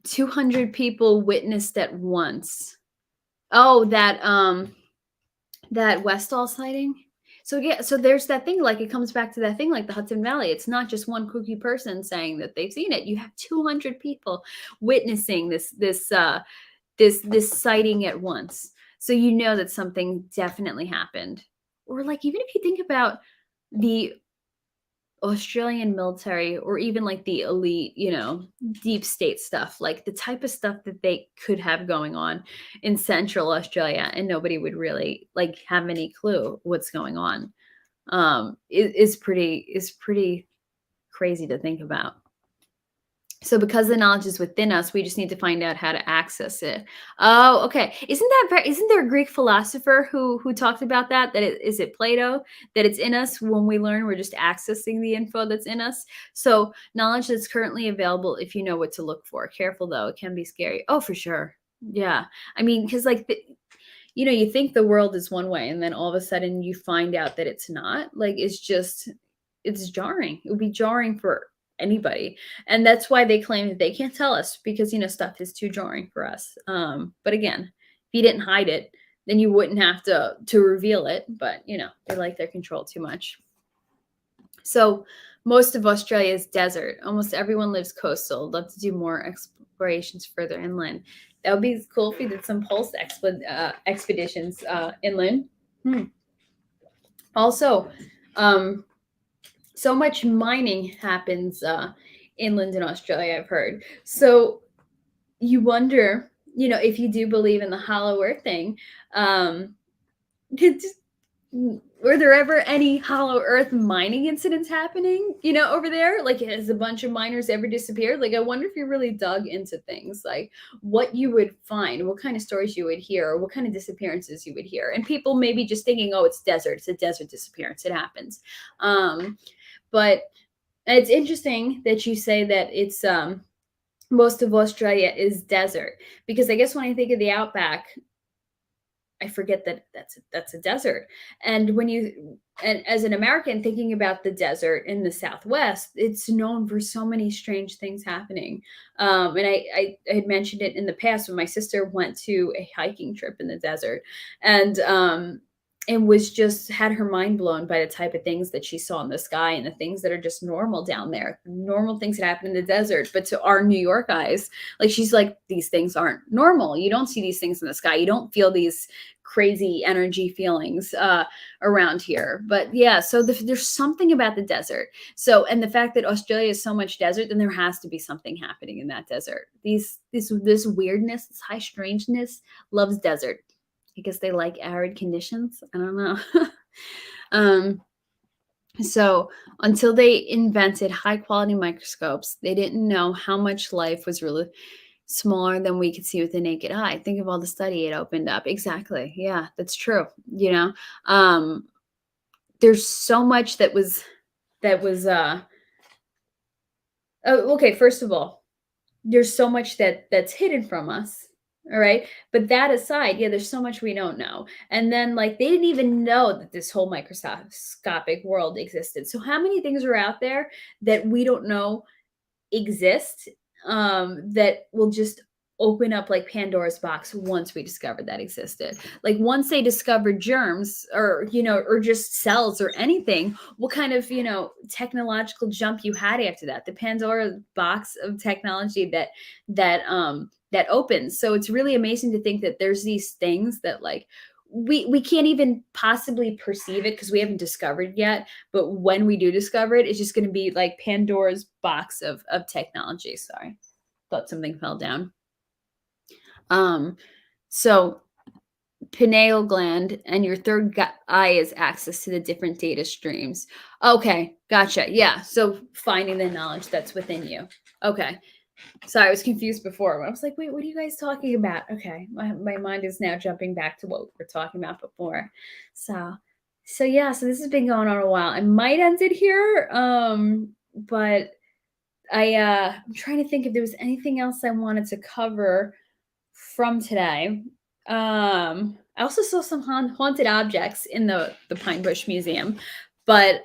200 people witnessed at once. Oh, that Westall sighting. So yeah, so there's that thing, like it comes back to that thing like the Hudson Valley. It's not just one kooky person saying that they've seen it. You have 200 people witnessing this sighting at once. So you know that something definitely happened. Or like even if you think about the Australian military or even like the elite, deep state stuff, like the type of stuff that they could have going on in Central Australia and nobody would really like have any clue what's going on. Is pretty crazy to think about. So because the knowledge is within us, we just need to find out how to access it. Oh, okay. Isn't there a Greek philosopher who talked about that? Is it Plato, that it's in us when we learn, we're just accessing the info that's in us. So knowledge that's currently available if you know what to look for. Careful though, it can be scary. Oh, for sure. Yeah. I mean, because like you think the world is one way and then all of a sudden you find out that it's not. Like it's jarring. It would be jarring for anybody, and that's why they claim that they can't tell us because stuff is too jarring for us. But again, if you didn't hide it, then you wouldn't have to reveal it. But they like their control too much. So most of Australia is desert. Almost everyone lives coastal. Love to do more explorations further inland. That would be cool if we did some pulse expeditions inland. Also, so much mining happens inland in Australia, I've heard. So you wonder, if you do believe in the hollow earth thing, were there ever any hollow earth mining incidents happening, over there? Like, has a bunch of miners ever disappeared? Like, I wonder if you really dug into things, like what you would find, what kind of stories you would hear, or what kind of disappearances you would hear. And people maybe just thinking, oh, it's desert. It's a desert disappearance. It happens. But it's interesting that you say that it's most of Australia is desert, because I guess when I think of the outback, I forget that that's a desert. And as an American thinking about the desert in the Southwest, it's known for so many strange things happening. And I had mentioned it in the past when my sister went to a hiking trip in the desert, and was just had her mind blown by the type of things that she saw in the sky and the things that are just normal down there, normal things that happen in the desert. But to our New York eyes, like she's like, these things aren't normal. You don't see these things in the sky. You don't feel these crazy energy feelings around here. But yeah, so there's something about the desert. So, and the fact that Australia is so much desert, then there has to be something happening in that desert. This weirdness, this high strangeness loves desert. I guess they like arid conditions. I don't know. So until they invented high quality microscopes, they didn't know how much life was really smaller than we could see with the naked eye. Think of all the study it opened up. Exactly. Yeah, that's true. There's so much that was okay, first of all, there's so much that's hidden from us. All right. But that aside, yeah, there's so much we don't know. And then like they didn't even know that this whole microscopic world existed. So how many things are out there that we don't know exist, that will just open up like Pandora's box once we discovered that existed. Like once they discovered germs or, or just cells or anything, what kind of, technological jump you had after that? The Pandora box of technology that opens. So it's really amazing to think that there's these things that like we can't even possibly perceive it because we haven't discovered yet. But when we do discover it, it's just going to be like Pandora's box of technology. Sorry, thought something fell down. So pineal gland and your third eye is access to the different data streams. Okay, gotcha. Yeah. So finding the knowledge that's within you. Okay. Sorry, I was confused before. I was like, wait, what are you guys talking about? Okay. My mind is now jumping back to what we were talking about before. So yeah, so this has been going on a while. I might end it here. But I'm trying to think if there was anything else I wanted to cover from today. I also saw some haunted objects in the Pine Bush Museum, but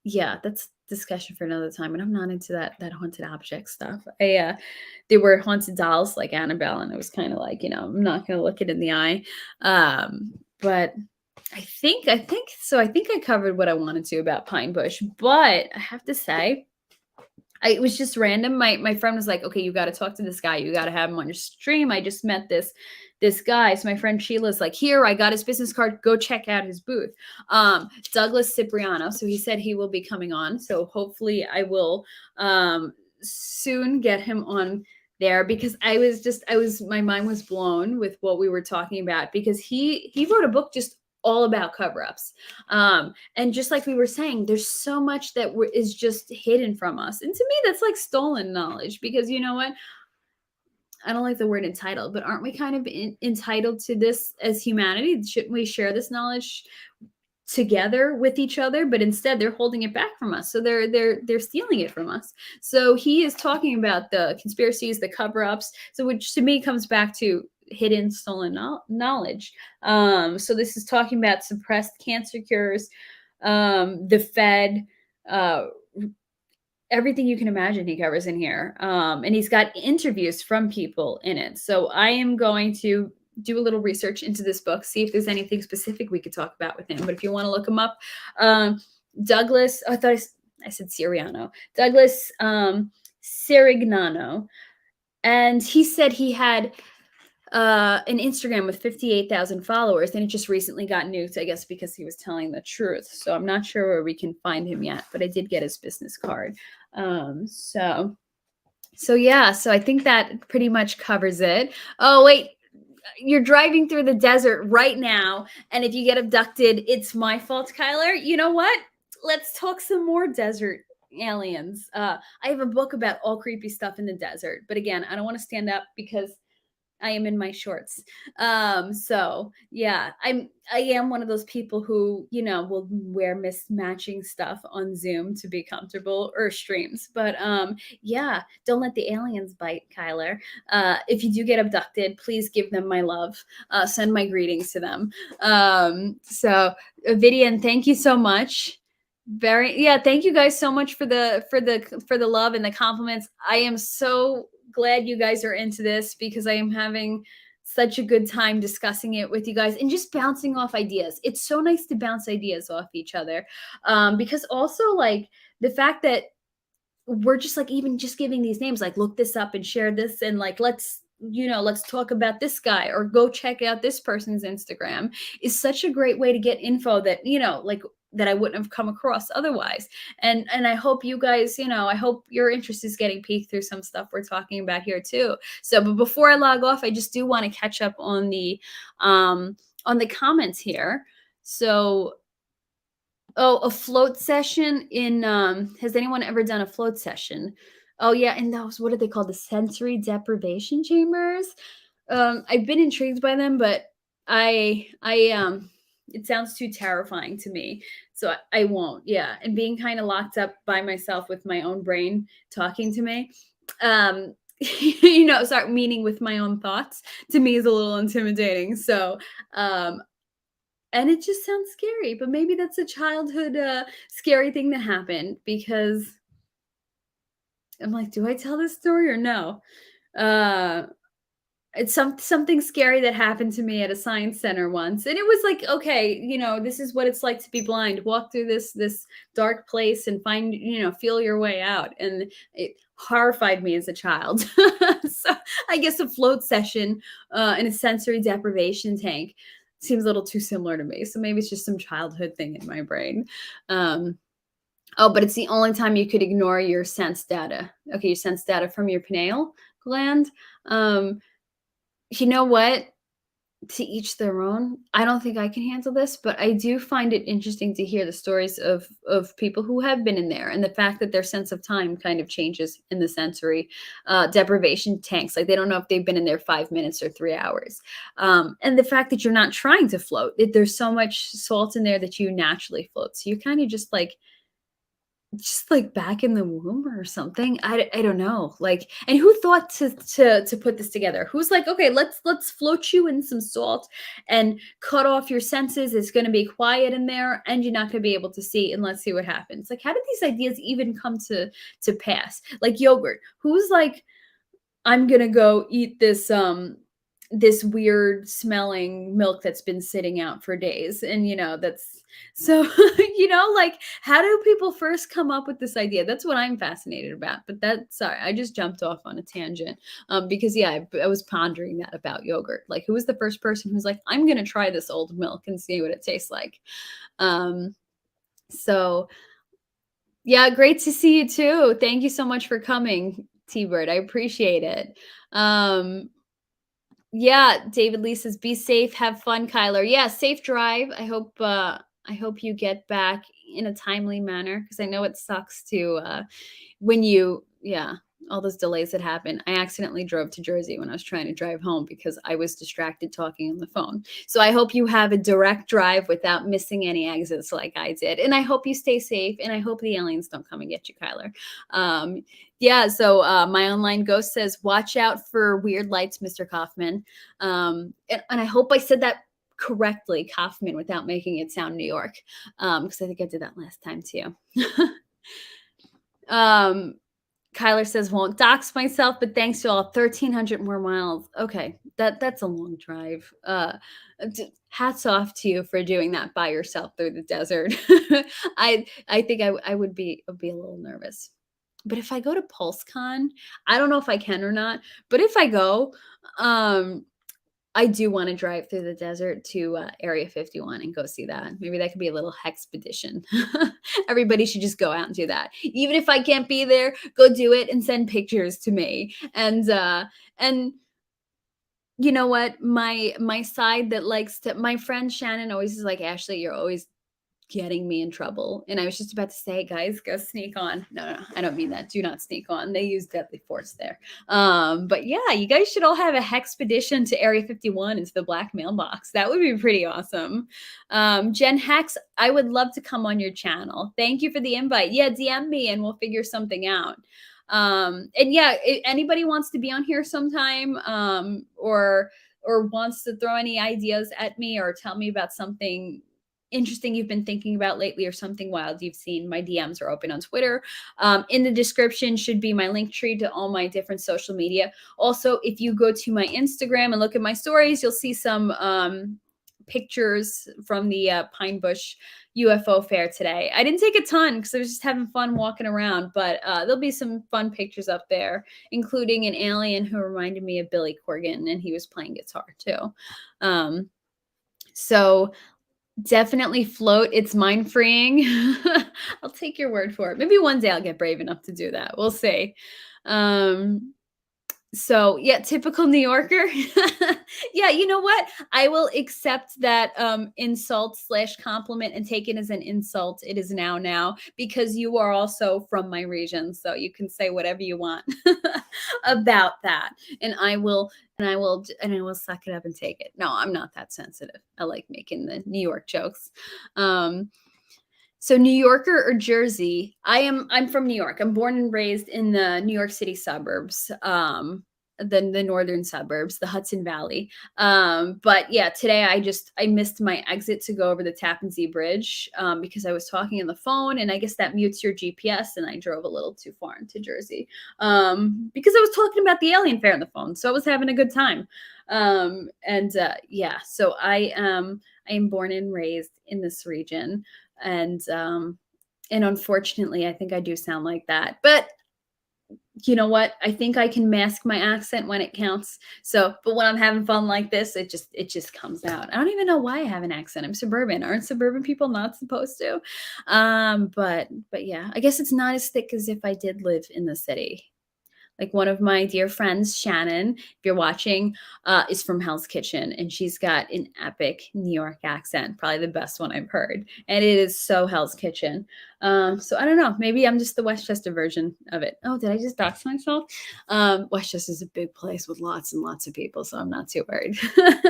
yeah, that's discussion for another time. And I'm not into that haunted object stuff. There were haunted dolls like Annabelle, and it was kind of like, I'm not going to look it in the eye. But I think so. I think I covered what I wanted to about Pine Bush, but I have to say, it was just random. My friend was like, okay, you got to talk to this guy. You got to have him on your stream. I just met this guy. So my friend Sheila's like, here, I got his business card. Go check out his booth. Douglas Cipriano. So he said he will be coming on. So hopefully I will soon get him on there, because my mind was blown with what we were talking about, because he wrote a book just all about cover-ups. And just like we were saying, there's so much that is just hidden from us. And to me, that's like stolen knowledge, because you know what? I don't like the word entitled, but aren't we kind of entitled to this as humanity? Shouldn't we share this knowledge together with each other? But instead they're holding it back from us. So they're stealing it from us. So he is talking about the conspiracies, the cover-ups. So which to me comes back to hidden, stolen knowledge. So this is talking about suppressed cancer cures, the Fed, everything you can imagine he covers in here. And he's got interviews from people in it. So I am going to do a little research into this book, see if there's anything specific we could talk about with him. But if you want to look him up, Douglas, I thought I said Siriano, Douglas Sirignano. And he said he had an Instagram with 58,000 followers, and it just recently got nuked, I guess, because he was telling the truth. So I'm not sure where we can find him yet, but I did get his business card. So yeah, so I think that pretty much covers it. Oh, wait, you're driving through the desert right now, and if you get abducted, it's my fault, Kyler. You know what? Let's talk some more desert aliens. I have a book about all creepy stuff in the desert, but again, I don't want to stand up because I am in my shorts. So yeah, I am one of those people who, will wear mismatching stuff on Zoom to be comfortable, or streams. But yeah, don't let the aliens bite, Kyler. If you do get abducted, please give them my love. Send my greetings to them. So Vivian, thank you so much. Thank you guys so much for the love and the compliments. I am so glad you guys are into this, because I am having such a good time discussing it with you guys and just bouncing off ideas. It's so nice to bounce ideas off each other, because also like the fact that we're just like even just giving these names, like look this up and share this, and like let's talk about this guy, or go check out this person's Instagram, is such a great way to get info that like that I wouldn't have come across otherwise. And I hope you guys, I hope your interest is getting piqued through some stuff we're talking about here too. So, but before I log off, I just do want to catch up on the comments here. So, a float session in, has anyone ever done a float session? Oh yeah, and those, what are they called? The sensory deprivation chambers. I've been intrigued by them, but it sounds too terrifying to me. So I won't. Yeah. And being kind of locked up by myself with my own brain talking to me, start meaning with my own thoughts, to me is a little intimidating. So, and it just sounds scary, but maybe that's a childhood scary thing that happened, because I'm like, do I tell this story or no? It's something scary that happened to me at a science center once, and it was like, okay, this is what it's like to be blind. Walk through this dark place and find, feel your way out. And it horrified me as a child. So I guess a float session in a sensory deprivation tank seems a little too similar to me. So maybe it's just some childhood thing in my brain. Oh, but it's the only time you could ignore your sense data. Okay, your sense data from your pineal gland. Um, you know what? To each their own. I don't think I can handle this, but I do find it interesting to hear the stories of people who have been in there, and the fact that their sense of time kind of changes in the sensory deprivation tanks. Like they don't know if they've been in there 5 minutes or 3 hours. And the fact that you're not trying to float, there's so much salt in there that you naturally float. So you're kind of just like back in the womb or something. I don't know. Like, and who thought to put this together? Who's like, okay, let's float you in some salt and cut off your senses. It's going to be quiet in there, and you're not going to be able to see, and let's see what happens. Like, how did these ideas even come to pass? Like yogurt. Who's like, I'm gonna go eat this weird smelling milk that's been sitting out for days, and that's so like, how do people first come up with this idea? That's what I'm fascinated about. But sorry, I just jumped off on a tangent, because yeah, I was pondering that about yogurt. Like, who was the first person who's like, I'm gonna try this old milk and see what it tastes like? So yeah, great to see you too. Thank you so much for coming, T-Bird. I appreciate it. Yeah, David Lee says, "Be safe, have fun, Kyler." Yeah, safe drive. I hope you get back in a timely manner, because I know it sucks to when yeah, all those delays that happen. I accidentally drove to Jersey when I was trying to drive home because I was distracted talking on the phone. So I hope you have a direct drive without missing any exits like I did. And I hope you stay safe, and I hope the aliens don't come and get you, Kyler. Yeah, so my online ghost says, watch out for weird lights, Mr. Kaufman. And I hope I said that correctly, Kaufman, without making it sound New York, because I think I did that last time too. Kyler says, won't dox myself, but thanks to all 1,300 more miles. Okay, that's a long drive. Hats off to you for doing that by yourself through the desert. I think I would be a little nervous. But if I go to PulseCon, I don't know if I can or not, but if I go, I do want to drive through the desert to Area 51 and go see that. Maybe that could be a little expedition. Everybody should just go out and do that. Even if I can't be there, go do it and send pictures to me. And you know what? My side that likes to, my friend Shannon always is like, Ashley, you're always getting me in trouble. And I was just about to say, guys, go sneak on. No, I don't mean that. Do not sneak on. They use deadly force there. But yeah, you guys should all have a hexpedition to Area 51 into the black mailbox. That would be pretty awesome. Jen Hex, I would love to come on your channel. Thank you for the invite. Yeah, DM me and we'll figure something out. And yeah, if anybody wants to be on here sometime, or wants to throw any ideas at me or tell me about something interesting you've been thinking about lately, or something wild you've seen, my DMs are open on Twitter. In the description should be my link tree to all my different social media. Also, if you go to my Instagram and look at my stories, you'll see some pictures from the Pine Bush UFO fair today. I didn't take a ton because I was just having fun walking around, but there'll be some fun pictures up there, including an alien who reminded me of Billy Corgan, and he was playing guitar too. So definitely float. It's mind freeing. I'll take your word for it. Maybe one day I'll get brave enough to do that. We'll see. So yeah, typical New Yorker. Yeah, you know what? I will accept that insult / compliment and take it as an insult. It is now, because you are also from my region. So you can say whatever you want about that. And I will suck it up and take it. No, I'm not that sensitive. I like making the New York jokes. So New Yorker or Jersey? I'm from New York. I'm born and raised in the New York City suburbs. the northern suburbs, the Hudson Valley. But yeah, today I missed my exit to go over the Tappan Zee Bridge because I was talking on the phone, and I guess that mutes your GPS, and I drove a little too far into Jersey because I was talking about the alien fair on the phone, so I was having a good time. Yeah, so I am born and raised in this region, and unfortunately, I think I do sound like that, but you know what? I think I can mask my accent when it counts. So, but when I'm having fun like this, it just comes out. I don't even know why I have an accent. I'm suburban. Aren't suburban people not supposed to? But yeah, I guess it's not as thick as if I did live in the city. Like one of my dear friends, Shannon, if you're watching, is from Hell's Kitchen, and she's got an epic New York accent, probably the best one I've heard. And it is so Hell's Kitchen. So I don't know. Maybe I'm just the Westchester version of it. Oh, did I just dox myself? Westchester's a big place with lots and lots of people, so I'm not too worried.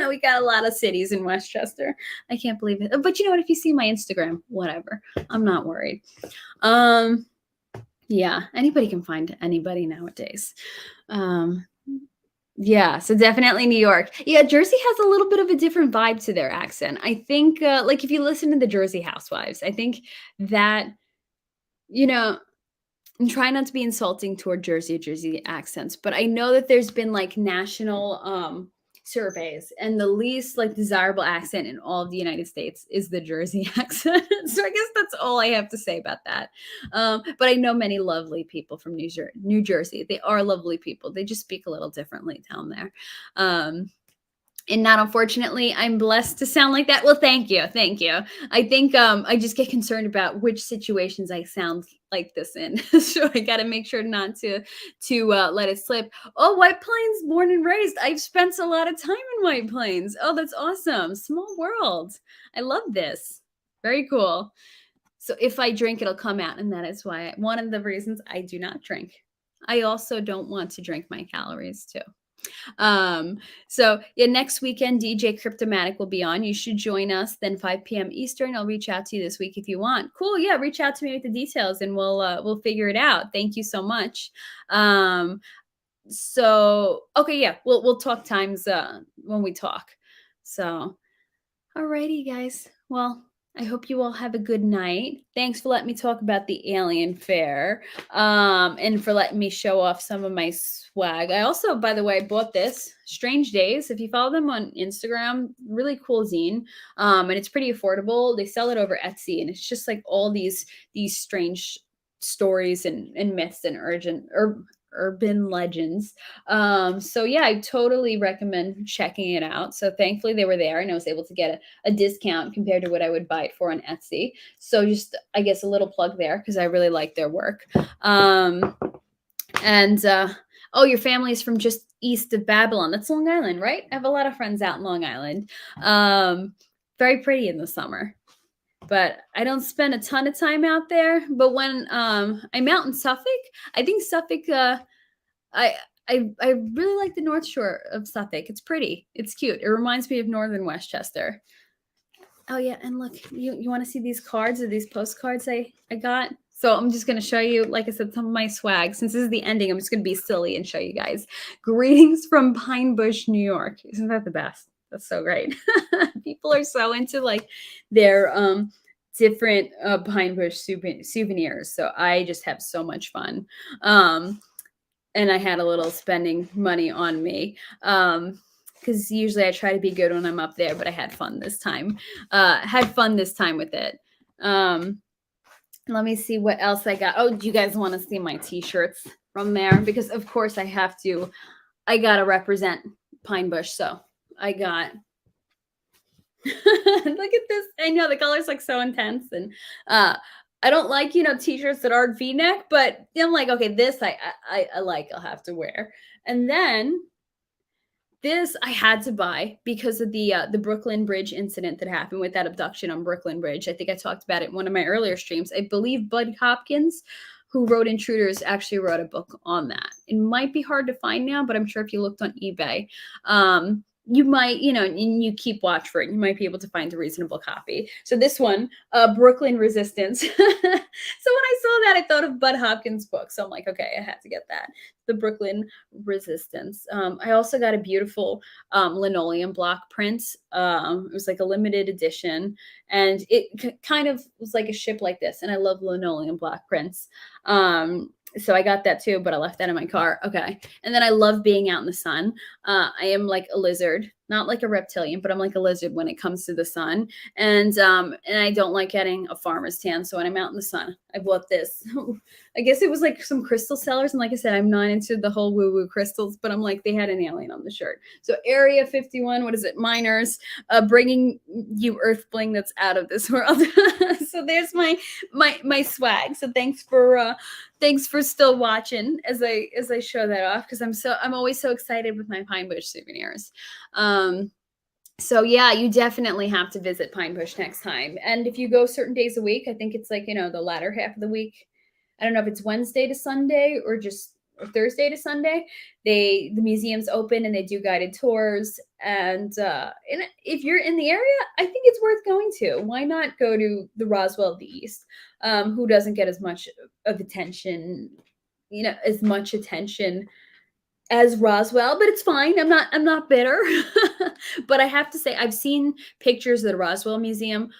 We got a lot of cities in Westchester. I can't believe it. But you know what? If you see my Instagram, whatever. I'm not worried. Yeah, anybody can find anybody nowadays. Yeah, so definitely New York. Yeah, Jersey has a little bit of a different vibe to their accent. I think, like if you listen to the Jersey Housewives, I think that, you know, and try not to be insulting toward Jersey accents, but I know that there's been like national surveys, and the least like desirable accent in all of the United States is the Jersey accent. So I guess that's all I have to say about that. But I know many lovely people from New Jersey. They are lovely people. They just speak a little differently down there. And not unfortunately, I'm blessed to sound like that. Well, thank you. Thank you. I think I just get concerned about which situations I sound like this in. So I got to make sure not to let it slip. Oh, White Plains, born and raised. I've spent a lot of time in White Plains. Oh, that's awesome. Small world. I love this. Very cool. So if I drink, it'll come out. And that is why one of the reasons I do not drink. I also don't want to drink my calories too. So yeah, next weekend DJ Cryptomatic will be on. You should join us then 5 p.m. Eastern. I'll reach out to you this week if you want. Cool. Yeah, reach out to me with the details and we'll figure it out. Thank you so much. So okay, yeah, we'll talk times when we talk. So alrighty, guys. Well, I hope you all have a good night. Thanks for letting me talk about the alien fair, and for letting me show off some of my swag. I also, by the way, bought this Strange Days. If you follow them on Instagram, really cool zine, and it's pretty affordable. They sell it over Etsy, and it's just like all these strange stories and myths and urban legends. So yeah, I totally recommend checking it out. So thankfully they were there, and I was able to get a discount compared to what I would buy it for on Etsy. So just, I guess, a little plug there because I really like their work. Oh, your family is from just east of Babylon. That's Long Island, right? I have a lot of friends out in Long Island. Very pretty in the summer. But I don't spend a ton of time out there. But when I'm out in Suffolk, I think Suffolk, I really like the North Shore of Suffolk. It's pretty. It's cute. It reminds me of Northern Westchester. Oh yeah, and look, you want to see these cards or these postcards I got? So I'm just going to show you, like I said, some of my swag. Since this is the ending, I'm just going to be silly and show you guys. Greetings from Pine Bush, New York. Isn't that the best? That's so great. People are so into like their different Pine Bush souvenirs. So I just have so much fun. And I had a little spending money on me. Because usually I try to be good when I'm up there, but I had fun this time. With it. Let me see what else I got. Oh, do you guys want to see my t-shirts from there? Because of course I gotta represent Pine Bush. So I got, look at this. I know the color's like so intense, and I don't like, t-shirts that aren't V-neck, but I'm like, okay, this I like, I'll have to wear. And then this I had to buy because of the Brooklyn Bridge incident that happened with that abduction on Brooklyn Bridge. I think I talked about it in one of my earlier streams. I believe Bud Hopkins, who wrote Intruders, actually wrote a book on that. It might be hard to find now, but I'm sure if you looked on eBay. you might, and you keep watch for it, you might be able to find a reasonable copy. So this one, Brooklyn Resistance. So when I saw that, I thought of Bud Hopkins' book. So I'm like, okay, I had to get that. The Brooklyn Resistance. I also got a beautiful linoleum block print. It was like a limited edition, and it kind of was like a ship like this. And I love linoleum block prints. So I got that too, but I left that in my car. Okay. And then I love being out in the sun. I am like a lizard, not like a reptilian, but I'm like a lizard when it comes to the sun. And I don't like getting a farmer's tan. So when I'm out in the sun, I bought this. I guess it was like some crystal sellers. And like I said, I'm not into the whole woo-woo crystals, but I'm like, they had an alien on the shirt. So Area 51, what is it? Miners, bringing you earth bling that's out of this world. So there's my swag. So thanks for still watching as I show that off, because I'm always so excited with my Pine Bush souvenirs. So yeah, you definitely have to visit Pine Bush next time. And if you go certain days a week, I think it's like, the latter half of the week. I don't know if it's Wednesday to Sunday or just Thursday to Sunday. The museum's open and they do guided tours. And if you're in the area, I think it's worth going to. Why not go to the Roswell of the East, who doesn't get as much of attention, as much attention as Roswell, but it's fine. I'm not bitter. But I have to say, I've seen pictures of the Roswell Museum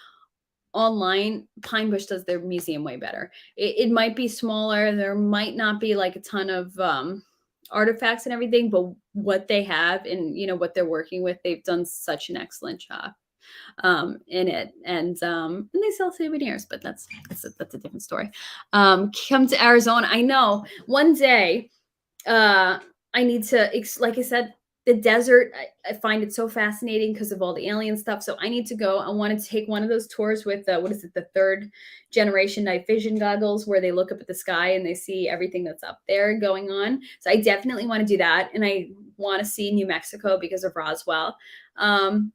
online. Pine Bush does their museum way better. It might be smaller. There might not be like a ton of artifacts and everything, but what they have and what they're working with, they've done such an excellent job in it. And they sell souvenirs, but that's a different story. Come to Arizona. I know one day I need to, like I said, the desert, I find it so fascinating because of all the alien stuff. So I need to go. I want to take one of those tours with, the third generation night vision goggles, where they look up at the sky and they see everything that's up there going on. So I definitely want to do that. And I want to see New Mexico because of Roswell. And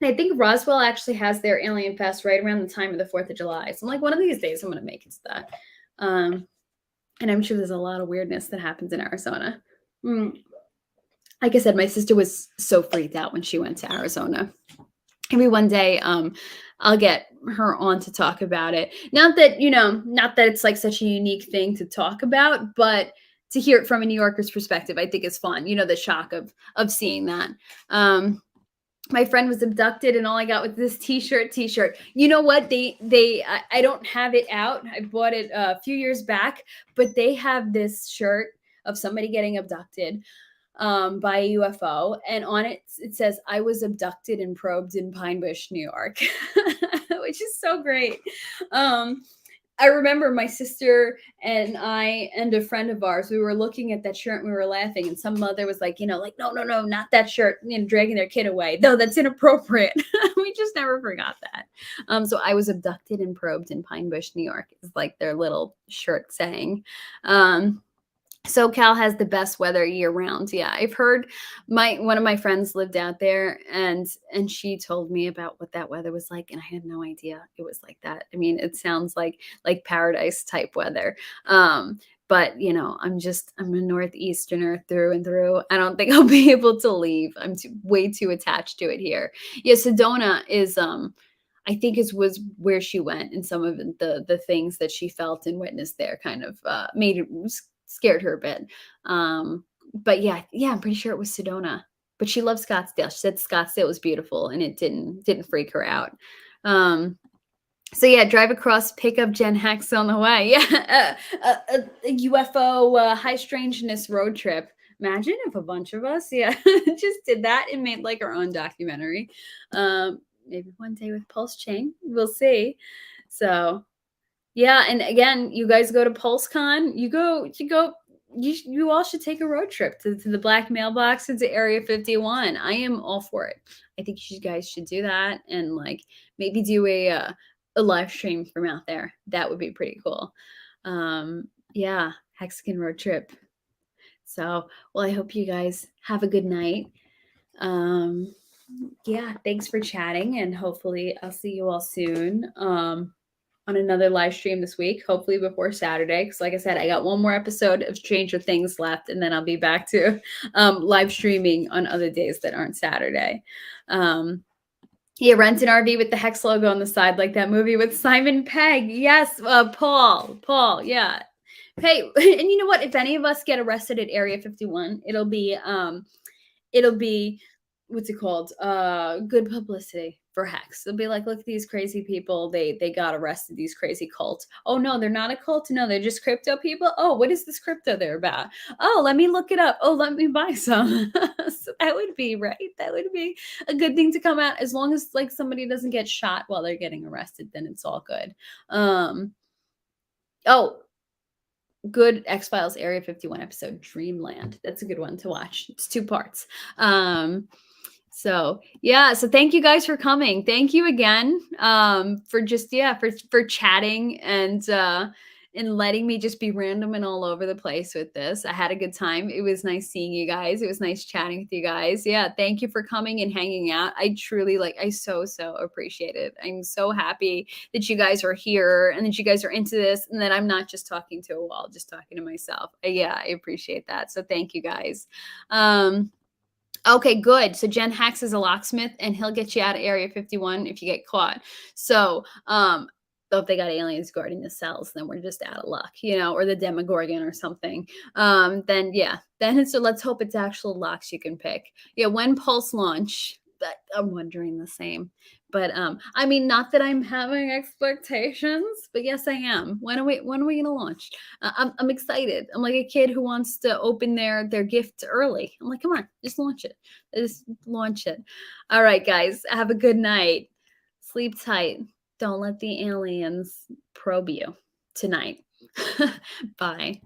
I think Roswell actually has their Alien Fest right around the time of the 4th of July. So I'm like, one of these days I'm going to make it to that. And I'm sure there's a lot of weirdness that happens in Arizona. Like I said, my sister was so freaked out when she went to Arizona. Maybe one day I'll get her on to talk about it. Not that it's like such a unique thing to talk about, but to hear it from a New Yorker's perspective, I think is fun. The shock of seeing that. My friend was abducted and all I got was this t-shirt. You know what? I don't have it out. I bought it a few years back, but they have this shirt of somebody getting abducted by a UFO, and on it says, "I was abducted and probed in Pine Bush, New York," which is so great. I remember my sister and I and a friend of ours, we were looking at that shirt and we were laughing, and some mother was like, no, not that shirt, dragging their kid away. No, that's inappropriate. We just never forgot that. So I was abducted and probed in Pine Bush, New York is like their little shirt saying. SoCal has the best weather year round. Yeah, I've heard one of my friends lived out there, and she told me about what that weather was like, and I had no idea it was like that. I mean, it sounds like paradise type weather. But I'm a Northeasterner through and through. I don't think I'll be able to leave. I'm way too attached to it here. Yeah, Sedona is I think was where she went, and some of the things that she felt and witnessed there kind of made it scared her a bit. But yeah, I'm pretty sure it was Sedona. But she loved Scottsdale. She said Scottsdale was beautiful and it didn't freak her out. So yeah, drive across, pick up Gen Hex on the way. Yeah, a UFO high strangeness road trip. Imagine if a bunch of us, just did that and made like our own documentary. Maybe one day with Pulse Chain, we'll see. So yeah, and again, you guys go to PulseCon. You all should take a road trip to the Black Mailbox and to Area 51. I am all for it. I think you guys should do that and like maybe do a live stream from out there. That would be pretty cool. Yeah, Hexagon road trip. So, well, I hope you guys have a good night. Yeah, thanks for chatting, and hopefully I'll see you all soon. on another live stream this week, hopefully before Saturday. Because, like I said, I got one more episode of Stranger Things left, and then I'll be back to live streaming on other days that aren't Saturday. Yeah, rent an RV with the Hex logo on the side, like that movie with Simon Pegg. Yes, Paul, yeah. Hey, and you know what? If any of us get arrested at Area 51, it'll be what's it called? Good publicity for Hex. They'll be like, look at these crazy people. They got arrested, these crazy cults. Oh no, they're not a cult. No, they're just crypto people. Oh, what is this crypto they're about? Oh, let me look it up. Oh, let me buy some. So that would be right. That would be a good thing to come out, as long as like somebody doesn't get shot while they're getting arrested, then it's all good. Oh, good X-Files Area 51 episode, Dreamland. That's a good one to watch. It's 2 parts. So yeah, so thank you guys for coming. Thank you again for just for chatting and letting me just be random and all over the place with this. I had a good time. It was nice seeing you guys. It was nice chatting with you guys. Yeah, thank you for coming and hanging out. I truly I so appreciate it. I'm so happy that you guys are here and that you guys are into this and that I'm not just talking to a wall, just talking to myself. Yeah, I appreciate that. So thank you guys. Okay, good. So Jen Hacks is a locksmith and he'll get you out of Area 51 if you get caught. So, if they got aliens guarding the cells, then we're just out of luck, or the Demogorgon or something. So let's hope it's actual locks you can pick. Yeah, when Pulse launch, I'm wondering the same. But I mean, not that I'm having expectations, but yes, I am. When are we gonna launch? I'm excited. I'm like a kid who wants to open their gift early. I'm like, come on, just launch it. Just launch it. All right, guys, have a good night. Sleep tight. Don't let the aliens probe you tonight. Bye.